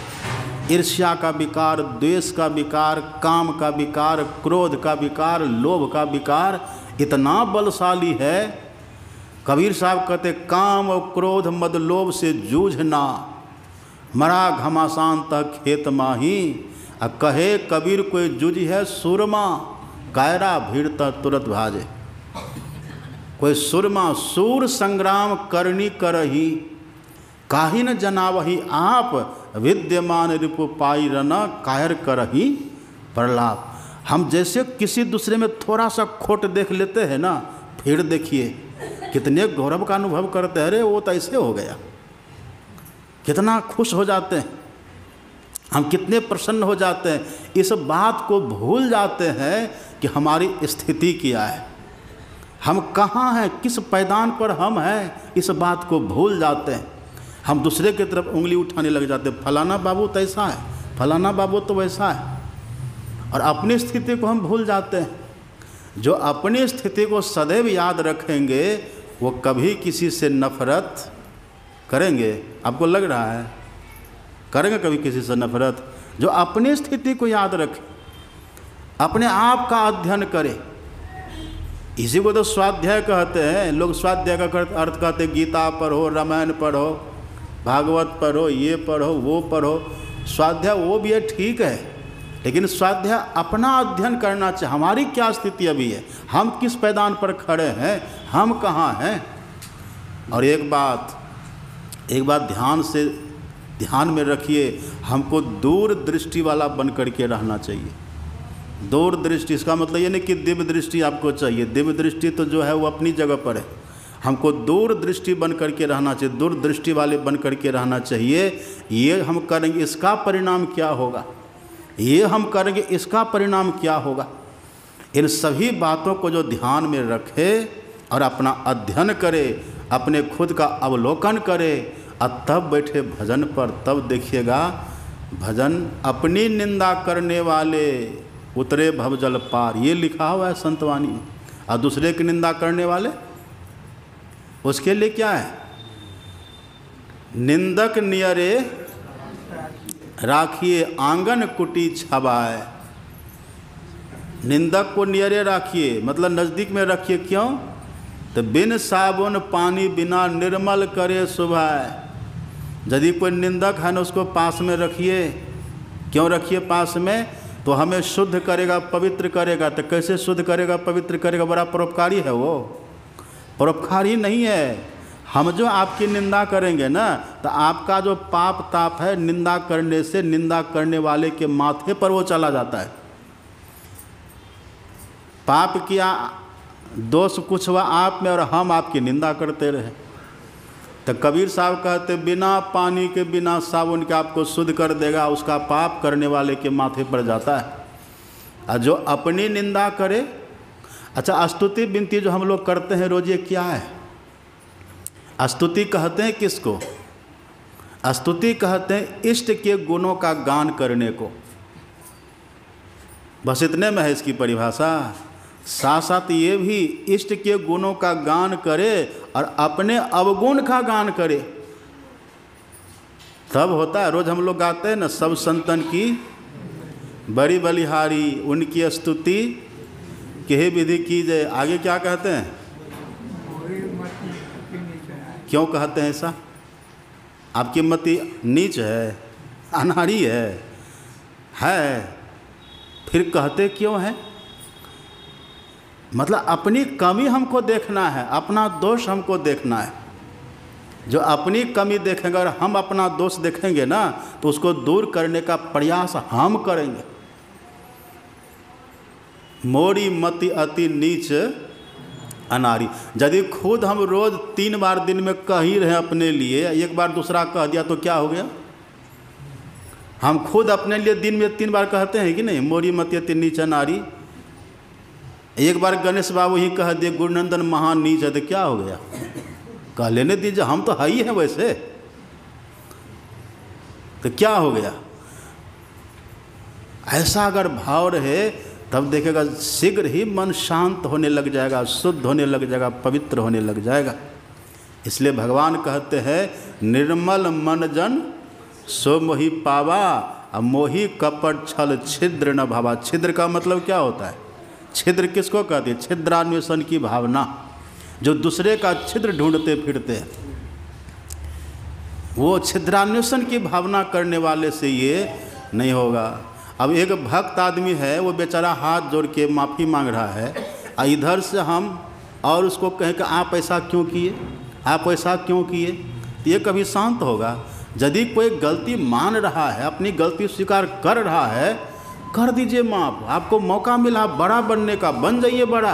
ईर्ष्या का विकार, द्वेष का विकार, काम का विकार, क्रोध का विकार, लोभ का विकार इतना बलशाली है। कबीर साहब कहते काम और क्रोध मद लोभ से जूझना, मरा घमासान तक खेत माही। कहे कबीर कोई जूझ है सुरमा, कायरा भीड़ता तुरंत भाजे। कोई सुरमा सूर संग्राम करनी करही, काहि न जनावही आप विद्यमान रिपु पाई रना, कायर करही प्रलाप। हम जैसे किसी दूसरे में थोड़ा सा खोट देख लेते हैं ना, फिर देखिए कितने गौरव का अनुभव करते हैं, अरे वो तो ऐसे हो गया, कितना खुश हो जाते हैं हम, कितने प्रसन्न हो जाते हैं। इस बात को भूल जाते हैं कि हमारी स्थिति क्या है, हम कहाँ हैं, किस पैदान पर हम हैं, इस बात को भूल जाते हैं। हम दूसरे की तरफ उंगली उठाने लग जाते हैं, फलाना बाबू तो ऐसा है, फलाना बाबू तो वैसा है, और अपनी स्थिति को हम भूल जाते हैं। जो अपनी स्थिति को सदैव याद रखेंगे वो कभी किसी से नफरत करेंगे? आपको लग रहा है करेंगे कभी किसी से नफरत? जो अपनी स्थिति को याद रखे, अपने आप का अध्ययन करे, इसी को तो स्वाध्याय कहते हैं। लोग स्वाध्याय का अर्थ कहते हैं गीता पढ़ो, रामायण पढ़ो, भागवत पढ़ो, ये पढ़ो, वो पढ़ो। स्वाध्याय वो भी है, ठीक है, लेकिन स्वाध्याय अपना अध्ययन करना चाहिए। हमारी क्या स्थिति अभी है, हम किस पैदान पर खड़े हैं, हम कहाँ हैं। और एक बात ध्यान में रखिए, हमको दूर दृष्टि वाला बन करके रहना चाहिए। दूर दृष्टि, इसका मतलब ये नहीं कि दिव्य दृष्टि आपको चाहिए, दिव्य दृष्टि तो जो है वो अपनी जगह पर है। हमको दूर दृष्टि बन करके रहना चाहिए, दूर दृष्टि वाले बन करके रहना चाहिए। ये हम करेंगे, इसका परिणाम क्या होगा, ये हम करेंगे, इसका परिणाम क्या होगा। इन सभी बातों को जो ध्यान में रखे और अपना अध्ययन करे, अपने खुद का अवलोकन करे, और तब बैठे भजन पर, तब देखिएगा भजन अपनी निंदा करने वाले उतरे भवजल पार, ये लिखा हुआ है संतवाणी में। और दूसरे की निंदा करने वाले, उसके लिए क्या है, निंदक नियरे राखिए आंगन कुटी छबाए। निंदक को नियरे राखिए, मतलब नज़दीक में रखिए। क्यों? तो बिन साबुन पानी बिना निर्मल करे सुभाए। यदि कोई निंदक है ना, उसको पास में रखिए। क्यों रखिए पास में? तो हमें शुद्ध करेगा, पवित्र करेगा। तो कैसे शुद्ध करेगा, पवित्र करेगा? बड़ा परोपकारी है वो, परोपकारी नहीं है। हम जो आपकी निंदा करेंगे ना, तो आपका जो पाप ताप है निंदा करने से निंदा करने वाले के माथे पर वो चला जाता है। पाप किया, दोष कुछ हुआ आप में और हम आपकी निंदा करते रहे। तो कबीर साहब कहते बिना पानी के बिना साबुन के आपको शुद्ध कर देगा, उसका पाप करने वाले के माथे पर जाता है। और जो अपनी निंदा करे, अच्छा स्तुति विनती जो हम लोग करते हैं रोज, ये क्या है? स्तुति कहते हैं किसको? स्तुति कहते हैं इष्ट के गुणों का गान करने को। बस इतने में है इसकी परिभाषा। साथ साथ ये भी इष्ट के गुणों का गान करे और अपने अवगुण का गान करे, तब होता है। रोज हम लोग गाते हैं ना, सब संतन की बड़ी बलिहारी, उनकी स्तुति के विधि की जाए। आगे क्या कहते हैं? क्यों कहते हैं ऐसा? आपकी मति नीच है, अनाड़ी है। फिर कहते क्यों है? मतलब अपनी कमी हमको देखना है, अपना दोष हमको देखना है। जो अपनी कमी देखेंगे और हम अपना दोष देखेंगे ना, तो उसको दूर करने का प्रयास हम करेंगे। मोरी मति अति नीच अनारी। यदि खुद हम रोज 3 बार दिन में कह ही रहे अपने लिए, एक बार दूसरा कह दिया तो क्या हो गया? हम खुद अपने लिए दिन में 3 बार कहते हैं कि नहीं, मोरी मति अति नीच अनारी। एक बार गणेश बाबू ही कह दिए गुरुनंदन महान नीच है, तो क्या हो गया? कह लेने दीजिए, हम तो है ही हैं वैसे, तो क्या हो गया? ऐसा अगर भाव रहे तब देखेगा शीघ्र ही मन शांत होने लग जाएगा, शुद्ध होने लग जाएगा, पवित्र होने लग जाएगा। इसलिए भगवान कहते हैं निर्मल मन जन सो मोहि पावा, और मोहि कपट छल छिद्र न भावा। छिद्र का मतलब क्या होता है? छिद्र किसको कहते हैं? छिद्रान्वेषण की भावना, जो दूसरे का छिद्र ढूंढते फिरते हैं, वो छिद्रान्वेषण की भावना करने वाले से ये नहीं होगा। अब एक भक्त आदमी है, वो बेचारा हाथ जोड़ के माफ़ी मांग रहा है, और इधर से हम और उसको कहें कि आप ऐसा क्यों किए, आप ऐसा क्यों किए, तो ये कभी शांत होगा? यदि कोई गलती मान रहा है, अपनी गलती स्वीकार कर रहा है, कर दीजिए माफ़। आपको मौका मिला बड़ा बनने का, बन जाइए बड़ा।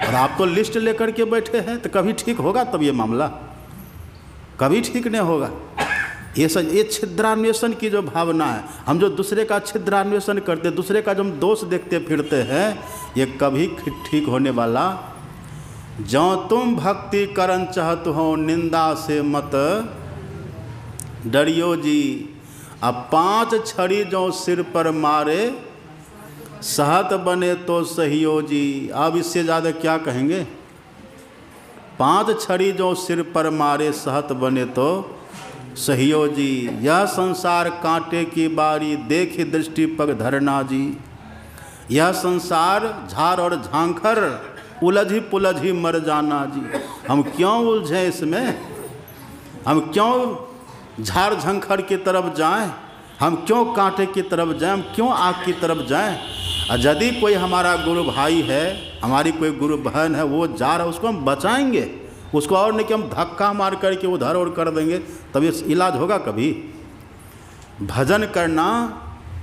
और आप तो लिस्ट लेकर के बैठे हैं, तो कभी ठीक होगा? तब ये मामला कभी ठीक नहीं होगा। ये छिद्रान्वेषण की जो भावना है, हम जो दूसरे का छिद्रान्वेषण करते, दूसरे का जो हम दोष देखते फिरते हैं, ये कभी ठीक होने वाला। जो तुम भक्ति करन चाहत हो, निंदा से मत डरियो जी। अब 5 छड़ी जो सिर पर मारे, सहत बने तो सहियो जी। अब इससे ज़्यादा क्या कहेंगे? 5 छड़ी जो सिर पर मारे, सहत बने तो सहियो जी। यह संसार कांटे की बारी, देखी दृष्टि पग धरना जी। यह संसार झार और झांखर, उलझी पुलझी मर जाना जी। हम क्यों उलझे इसमें? हम क्यों झाड़ झंखर की तरफ जाएं? हम क्यों कांटे की तरफ जाएं? हम क्यों आग की तरफ जाएं? और यदि कोई हमारा गुरु भाई है, हमारी कोई गुरु बहन है, वो जा रहा है, उसको हम बचाएंगे। उसको और नहीं कि हम धक्का मार करके उधर और कर देंगे, तब ये इलाज होगा कभी? भजन करना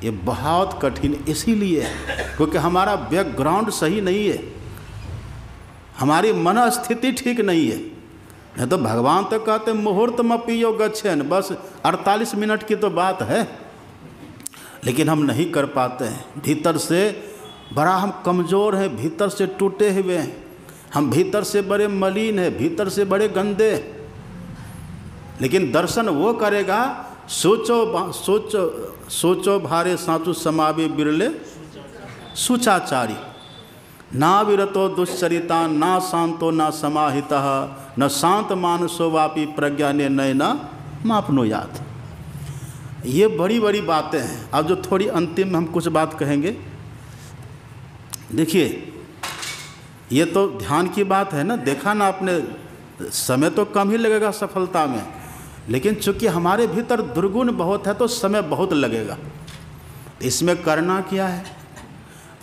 ये बहुत कठिन इसीलिए क्योंकि हमारा बैकग्राउंड सही नहीं है, हमारी मन स्थिति ठीक नहीं है। नहीं तो भगवान तो कहते मुहूर्त में पियो गच्छेन, बस 48 मिनट की तो बात है, लेकिन हम नहीं कर पाते हैं। भीतर से बड़ा हम कमज़ोर हैं, भीतर से टूटे हुए हैं, हम भीतर से बड़े मलिन हैं, भीतर से बड़े गंदे। लेकिन दर्शन वो करेगा, सोचो भारे साचु समावे बिरले सुचाचारी। ना विरतो दुश्चरिता, ना शांतो ना समाहितः, न शांत मानसो वापी प्रज्ञा ने नयना मापनो याद। ये बड़ी बड़ी बातें हैं। अब जो थोड़ी अंतिम में हम कुछ बात कहेंगे। देखिए ये तो ध्यान की बात है ना, देखा ना आपने, समय तो कम ही लगेगा सफलता में, लेकिन चूंकि हमारे भीतर दुर्गुण बहुत है तो समय बहुत लगेगा। इसमें करना क्या है?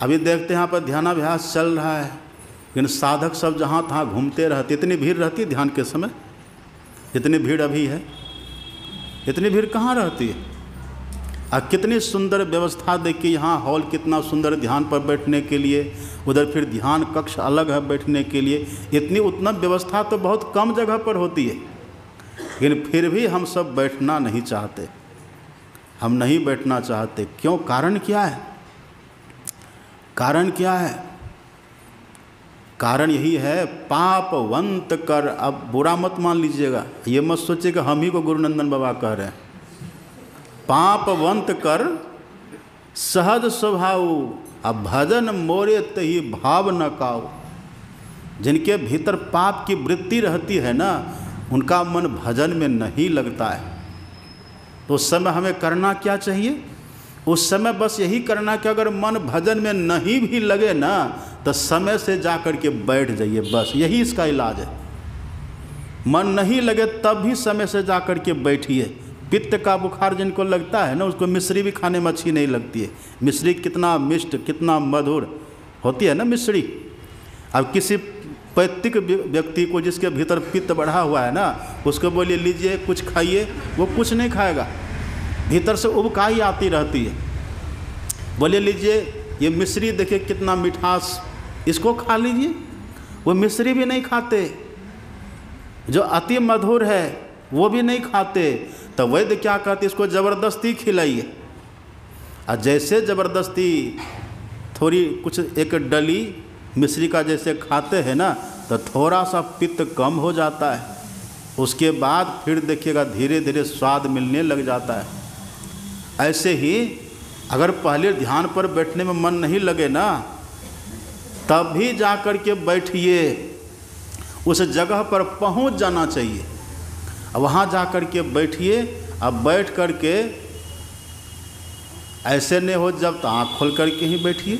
अभी देखते हैं यहाँ पर ध्यानाभ्यास चल रहा है, लेकिन साधक सब जहाँ तहाँ घूमते रहते। इतनी भीड़ रहती है ध्यान के समय, इतनी भीड़ अभी है, इतनी भीड़ कहाँ रहती है? और कितनी सुंदर व्यवस्था देखिए, यहाँ हॉल कितना सुंदर ध्यान पर बैठने के लिए, उधर फिर ध्यान कक्ष अलग है बैठने के लिए। इतनी उतना व्यवस्था तो बहुत कम जगह पर होती है, लेकिन फिर भी हम सब बैठना नहीं चाहते, हम नहीं बैठना चाहते। क्यों? कारण क्या है? कारण क्या है? कारण यही है, पापवंत कर। अब बुरा मत मान लीजिएगा, ये मत सोचिए कि हम ही को गुरुनंदन बाबा कह रहे हैं। पापवंत कर सहज स्वभाव, अब भजन मोरे तही भाव न काऊ। जिनके भीतर पाप की वृत्ति रहती है ना, उनका मन भजन में नहीं लगता है। तो उस समय हमें करना क्या चाहिए? उस समय बस यही करना कि अगर मन भजन में नहीं भी लगे ना, तो समय से जा कर के बैठ जाइए, बस यही इसका इलाज है। मन नहीं लगे तब भी समय से जा कर के बैठिए। पित्त का बुखार जिनको लगता है ना, उसको मिश्री भी खाने में अच्छी नहीं लगती है। मिश्री कितना मिष्ट, कितना मधुर होती है ना मिश्री। अब किसी पैतृक व्यक्ति को जिसके भीतर पित्त बढ़ा हुआ है ना, उसको बोलिए लीजिए कुछ खाइए, वो कुछ नहीं खाएगा, भीतर से उबकाई आती रहती है। बोलिए लीजिए ये मिश्री देखिए कितना मिठास, इसको खा लीजिए, वो मिश्री भी नहीं खाते। जो अति मधुर है वो भी नहीं खाते। तो वैद्य क्या कहते, इसको ज़बरदस्ती खिलाइए। और जैसे ज़बरदस्ती थोड़ी कुछ एक डली मिश्री का जैसे खाते हैं ना, तो थोड़ा सा पित्त कम हो जाता है। उसके बाद फिर देखिएगा धीरे धीरे स्वाद मिलने लग जाता है। ऐसे ही अगर पहले ध्यान पर बैठने में मन नहीं लगे ना, तब भी जा कर के बैठिए, उस जगह पर पहुंच जाना चाहिए। अब वहाँ जा कर के बैठिए। अब बैठ कर के ऐसे नहीं हो, जब तो आँख खोल कर के ही बैठिए,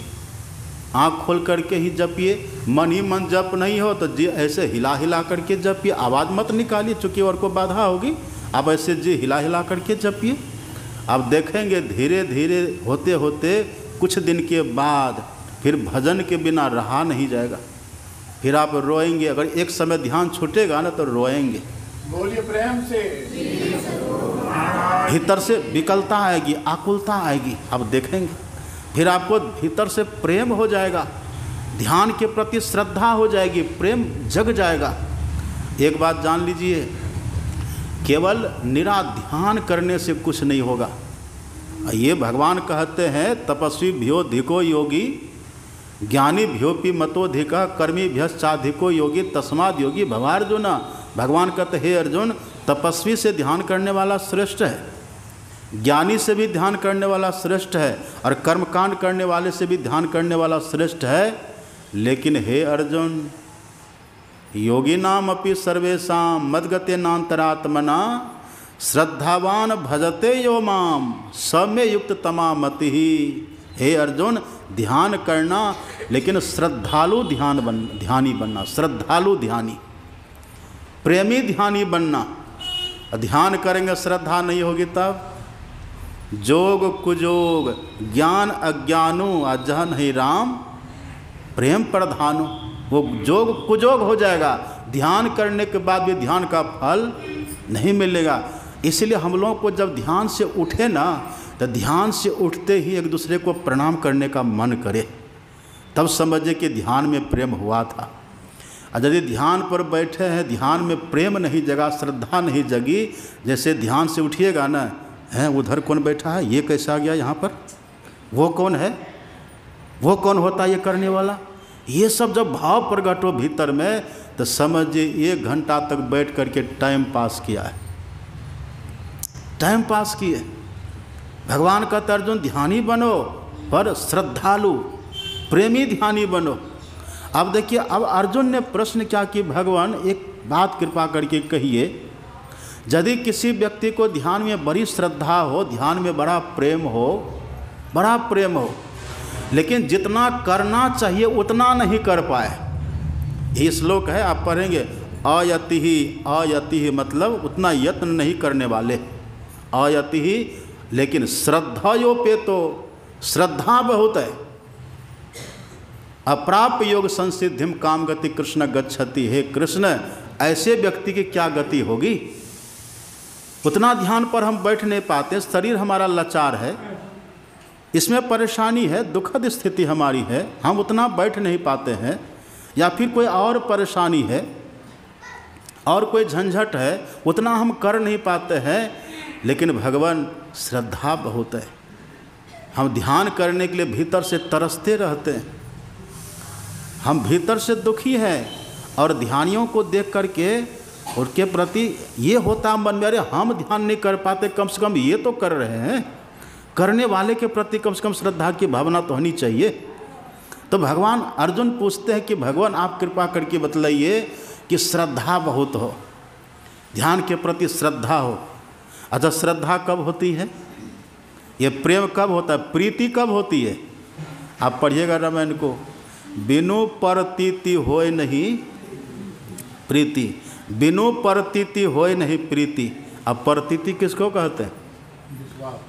आँख खोल कर के ही जपिए। मन ही मन जप नहीं हो तो जी ऐसे हिला हिला करके जपिए, आवाज़ मत निकालिए चूँकि और को बाधा होगी। आप ऐसे जी हिला हिला करके जपिए। आप देखेंगे धीरे धीरे होते होते कुछ दिन के बाद फिर भजन के बिना रहा नहीं जाएगा। फिर आप रोएंगे, अगर एक समय ध्यान छूटेगा ना तो रोएंगे। बोलिए प्रेम से। भीतर से विकलता आएगी, आकुलता आएगी। आप देखेंगे फिर आपको भीतर से प्रेम हो जाएगा, ध्यान के प्रति श्रद्धा हो जाएगी, प्रेम जग जाएगा। एक बात जान लीजिए, केवल निरा ध्यान करने से कुछ नहीं होगा। ये भगवान कहते हैं तपस्वी भ्यो धिको योगी, ज्ञानी भ्योपि मतोधिका, कर्मी भ्यश्चाधिको योगी, तस्माद् योगी भवार्जुना। भगवान कहते हे अर्जुन, तपस्वी से ध्यान करने वाला श्रेष्ठ है, ज्ञानी से भी ध्यान करने वाला श्रेष्ठ है, और कर्मकांड करने वाले से भी ध्यान करने वाला श्रेष्ठ है। लेकिन हे अर्जुन, योगी नाम अपि सर्वेषां मद्गते नान्तरात्मना, श्रद्धावान भजते यो माम समे युक्त तमा मति। हे अर्जुन, ध्यान करना, लेकिन श्रद्धालु ध्यानी बनना, श्रद्धालु ध्यानी, प्रेमी ध्यानी बनना। ध्यान करेंगे श्रद्धा नहीं होगी तब जोग कुजोग, ज्ञान अज्ञानु, अजहन ही राम प्रेम प्रधानु। वो जोग कुजोग हो जाएगा। ध्यान करने के बाद भी ध्यान का फल नहीं मिलेगा। इसलिए हम लोगों को जब ध्यान से उठे ना, तो ध्यान से उठते ही एक दूसरे को प्रणाम करने का मन करे, तब समझिए कि ध्यान में प्रेम हुआ था। और यदि ध्यान पर बैठे हैं, ध्यान में प्रेम नहीं जगा, श्रद्धा नहीं जगी, जैसे ध्यान से उठिएगा ना, हैं उधर कौन बैठा है, ये कैसा आ गया यहाँ पर, वो कौन है, वो कौन होता है ये करने वाला, ये सब जब भाव प्रकट हो भीतर में, तो समझिए 1 घंटा तक बैठ करके टाइम पास किया है, टाइम पास किए। भगवान कहते अर्जुन ध्यानी बनो, पर श्रद्धालु प्रेमी ध्यानी बनो। अब देखिए, अब अर्जुन ने प्रश्न क्या कि भगवान एक बात कृपा करके कहिए, यदि किसी व्यक्ति को ध्यान में बड़ी श्रद्धा हो, ध्यान में बड़ा प्रेम हो, लेकिन जितना करना चाहिए उतना नहीं कर पाए, ये श्लोक है, आप पढ़ेंगे। अयति ही मतलब उतना यत्न नहीं करने वाले, अयति ही, लेकिन श्रद्धायोपेतो, श्रद्धा बहुत है। अप्राप्य योग संसिद्धिम काम गति कृष्ण गच्छति, हे कृष्ण ऐसे व्यक्ति की क्या गति होगी। उतना ध्यान पर हम बैठ नहीं पाते, शरीर हमारा लाचार है, इसमें परेशानी है, दुखद स्थिति हमारी है, हम उतना बैठ नहीं पाते हैं, या फिर कोई और परेशानी है और कोई झंझट है, उतना हम कर नहीं पाते हैं। लेकिन भगवान श्रद्धा बहुत है, हम ध्यान करने के लिए भीतर से तरसते रहते हैं, हम भीतर से दुखी हैं और ध्यानियों को देख करके उनके प्रति ये होता मन में, अरे हम ध्यान नहीं कर पाते, कम से कम ये तो कर रहे हैं, करने वाले के प्रति कम से कम श्रद्धा की भावना तो होनी चाहिए। तो भगवान अर्जुन पूछते हैं कि भगवान आप कृपा करके बतलाइए कि श्रद्धा बहुत हो, ध्यान के प्रति श्रद्धा हो। अच्छा, श्रद्धा कब होती है, ये प्रेम कब होता है, प्रीति कब होती है? आप पढ़िएगा रामायण को, बिनु परतीति होय नहीं प्रीति, बिनु परतीति होय नहीं प्रीति। अब परतीति किसको कहते हैं?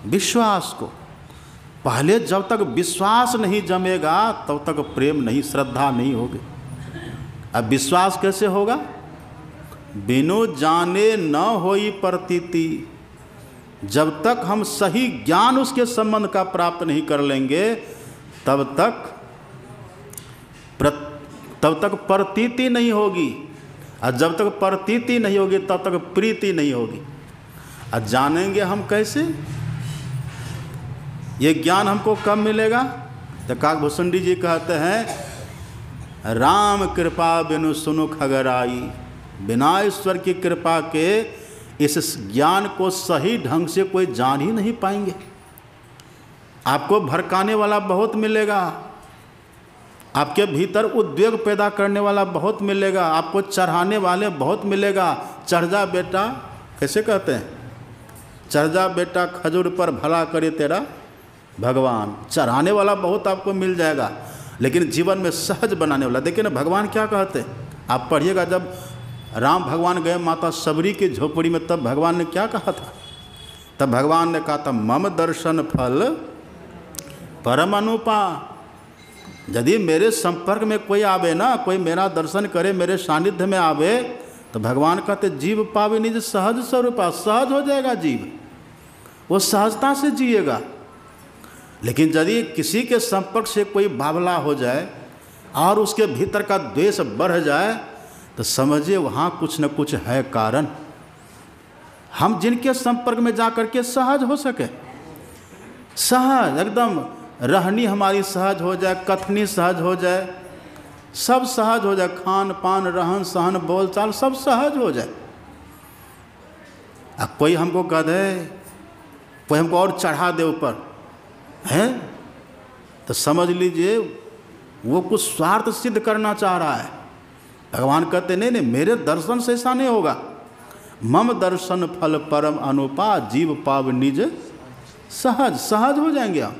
विश्वास को। पहले जब तक विश्वास नहीं जमेगा तब तक प्रेम नहीं, श्रद्धा नहीं होगी। अब विश्वास कैसे होगा? बिनु जाने न होई परतीति, जब तक हम सही ज्ञान उसके संबंध का प्राप्त नहीं कर लेंगे तब तक प्रतीति नहीं होगी, और जब तक प्रतीति नहीं होगी तब तक प्रीति नहीं होगी। और जानेंगे हम कैसे? ये ज्ञान हमको कब मिलेगा? तो काकभूषण जी कहते हैं, राम कृपा बिनु सुनु खगराई, बिना ईश्वर की कृपा के इस ज्ञान को सही ढंग से कोई जान ही नहीं पाएंगे। आपको भड़काने वाला बहुत मिलेगा, आपके भीतर उद्वेग पैदा करने वाला बहुत मिलेगा, आपको चढ़ाने वाले बहुत मिलेगा। चढ़ जा बेटा, कैसे कहते हैं? चढ़ जा बेटा खजूर पर, भला करे तेरा भगवान। चढ़ाने वाला बहुत आपको मिल जाएगा, लेकिन जीवन में सहज बनाने वाला। देखिए ना भगवान क्या कहते हैं, आप पढ़िएगा। जब राम भगवान गए माता सबरी की झोपड़ी में, तब भगवान ने क्या कहा था? तब भगवान ने कहा था, मम दर्शन फल परम अनुपा। यदि मेरे संपर्क में कोई आवे ना, कोई मेरा दर्शन करे, मेरे सानिध्य में आवे, तो भगवान कहते जीव पावे निज सहज स्वरूपा, सहज हो जाएगा जीव, वो सहजता से जिएगा। लेकिन यदि किसी के संपर्क से कोई बावला हो जाए और उसके भीतर का द्वेष बढ़ जाए, तो समझिए वहाँ कुछ न कुछ है कारण। हम जिनके संपर्क में जा कर के सहज हो सके, सहज एकदम रहनी हमारी सहज हो जाए, कथनी सहज हो जाए, सब सहज हो जाए, खान पान रहन सहन बोल चाल सब सहज हो जाए। अब कोई हमको कह दे, कोई हमको और चढ़ा दे ऊपर है, तो समझ लीजिए वो कुछ स्वार्थ सिद्ध करना चाह रहा है। भगवान कहते नहीं नहीं, मेरे दर्शन से ऐसा नहीं होगा। मम दर्शन फल परम अनुपा, जीव पाव निज सहज, सहज हो जाएंगे आप।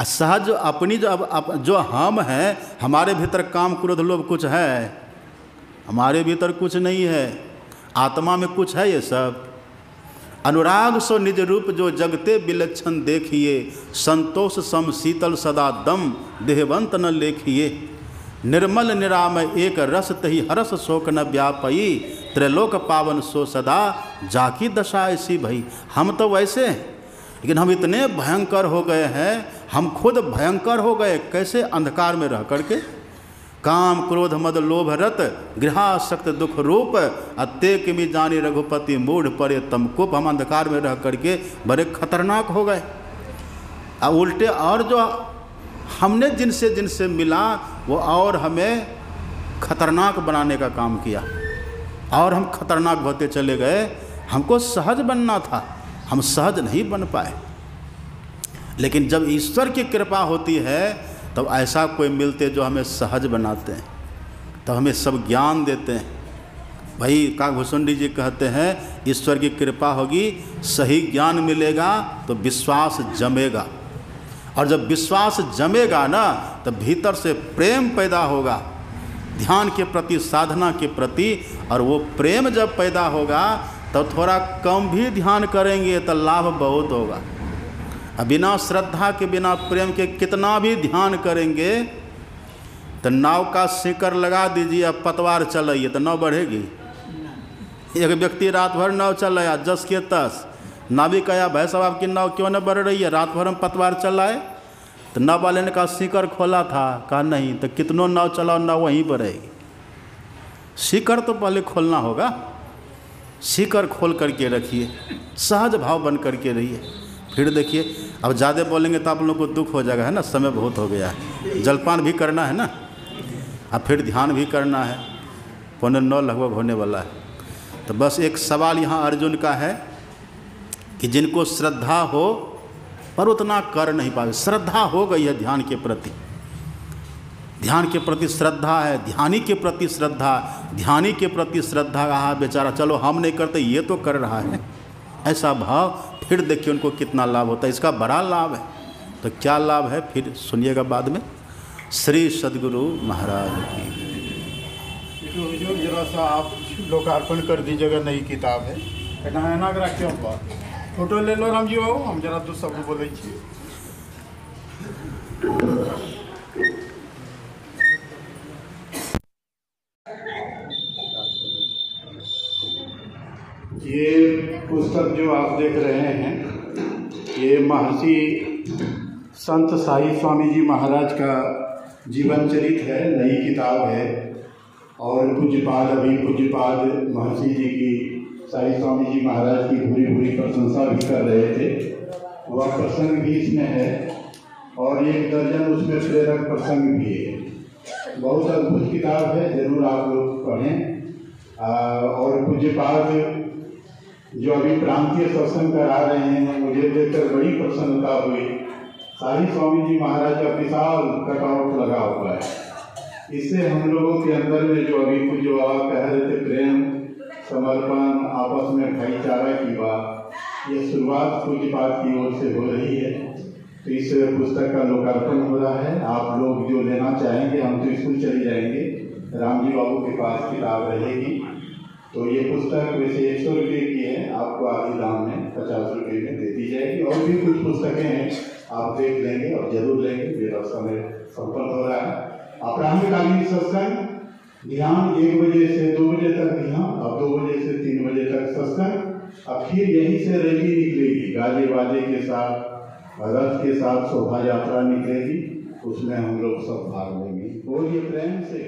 सहज अपनी जो हम हैं, हमारे भीतर काम क्रोध लोभ कुछ है, हमारे भीतर कुछ नहीं है, आत्मा में कुछ है ये सब। अनुराग सो निज रूप जो जगते विलक्षण देखिए, संतोष सम शीतल सदा दम देहवंत न लेखिए। निर्मल निरामय एक रस तही हरस शोक न व्यापई, त्रैलोक पावन सो सदा जाकी दशा ऐसी भई। हम तो वैसे हैं, लेकिन हम इतने भयंकर हो गए हैं, हम खुद भयंकर हो गए। कैसे? अंधकार में रह करके, काम क्रोध मद लोभ रत गृहासक्त दुख रूप, अत्ते किमि जानी रघुपति मूढ़ परे तमकुप। हम अंधकार में रह करके बड़े खतरनाक हो गए। अब उल्टे और जो हमने जिनसे मिला वो और हमें खतरनाक बनाने का काम किया, और हम खतरनाक होते चले गए। हमको सहज बनना था, हम सहज नहीं बन पाए। लेकिन जब ईश्वर की कृपा होती है तब ऐसा कोई मिलते जो हमें सहज बनाते हैं, तब हमें सब ज्ञान देते हैं। भाई काकभूषण जी कहते हैं ईश्वर की कृपा होगी, सही ज्ञान मिलेगा तो विश्वास जमेगा, और जब विश्वास जमेगा ना तब भीतर से प्रेम पैदा होगा। ध्यान के प्रति, साधना के प्रति। और वो प्रेम जब पैदा होगा तो थोड़ा कम भी ध्यान करेंगे तो लाभ बहुत होगा। अब बिना श्रद्धा के, बिना प्रेम के कितना भी ध्यान करेंगे तो नाव का सिकर लगा दीजिए, अब पतवार चलाइए तो नाव बढ़ेगी। एक व्यक्ति रात भर नाव चल रहा है, 10 के 10 नाविक आया, भाई साहब आपकी नाव क्यों न बढ़ रही है, रात भर हम पतवार चलाए। तो नाव वाले ने कहा सिकर खोला था, कहा नहीं, तो कितनों नाव चलाओ नाव वहीं बढ़ेगी। सिकर तो पहले खोलना होगा, सिकर खोल करके रखिए, सहज भाव बन करके रहिए, फिर देखिए। अब ज़्यादा बोलेंगे तो आप लोगों को दुख हो जाएगा, है ना, समय बहुत हो गया है, जलपान भी करना है ना, अब फिर ध्यान भी करना है, 9:15 लगभग होने वाला है। तो बस एक सवाल यहाँ अर्जुन का है कि जिनको श्रद्धा हो पर उतना कर नहीं पाए। श्रद्धा हो गई है ध्यान के प्रति, ध्यान के प्रति श्रद्धा है, ध्यानी के प्रति श्रद्धा, ध्यानी के प्रति श्रद्धा। हाँ बेचारा, चलो हम नहीं करते, ये तो कर रहा है, ऐसा भाव। फिर देखिए उनको कितना लाभ होता है, इसका बड़ा लाभ है। तो क्या लाभ है फिर सुनिएगा बाद में। श्री सद्गुरु महाराज की। हुजूर जरा सा आप लोकार्पण कर दीजिएगा, नई किताब है, एना रखे फोटो ले लो राम जी बाबू, हम जरा दो शब्द बोले छी। ये पुस्तक जो आप देख रहे हैं, ये महर्षि संत साई स्वामी जी महाराज का जीवन चरित है, नई किताब है। और पूज्यपाद, अभी पूज्यपाद महर्षि जी की, साई स्वामी जी महाराज की भूरी भूरी प्रशंसा भी कर रहे थे, वह प्रसंग भी इसमें है। और 1 दर्जन उसमें प्रेरक प्रसंग भी है। बहुत अद्भुत किताब है, जरूर आप लोग पढ़ें। और पूज्यपाद जो अभी प्रांतीय सत्संग करा रहे हैं, मुझे देखकर बड़ी प्रसन्नता हुई। साई स्वामी जी महाराज का विशाल कटआउट लगा हुआ है, इससे हम लोगों के अंदर में जो अभी पूज्य बाबा कह रहे थे, प्रेम, समर्पण, आपस में भाईचारा की बात, ये शुरुआत पूज्यपाद की ओर से हो रही है। तो इस पुस्तक का लोकार्पण हो रहा है। आप लोग जो लेना चाहेंगे, हम तो स्कूल चले जाएंगे, राम जी बाबू के पास किताब रहेगी। तो ये पुस्तक वैसे 100 रुपये की है, आपको आधी दाम में 50 रुपये में दे दी जाएगी। और भी कुछ पुस्तकें हैं, आप देख लेंगे और जरूर लेंगे। मेरा समय संपन्न हो रहा है। अपराह्नकालीन सत्संग, ध्यान 1 बजे से 2 बजे तक ध्यान, अब 2 बजे से 3 बजे तक सत्संग। अब फिर यहीं से रैली निकलेगी, गाजे बाजे के साथ, रथ के साथ शोभा यात्रा निकलेगी, उसमें हम लोग सब भाग लेंगे। बोलिए प्रेम से।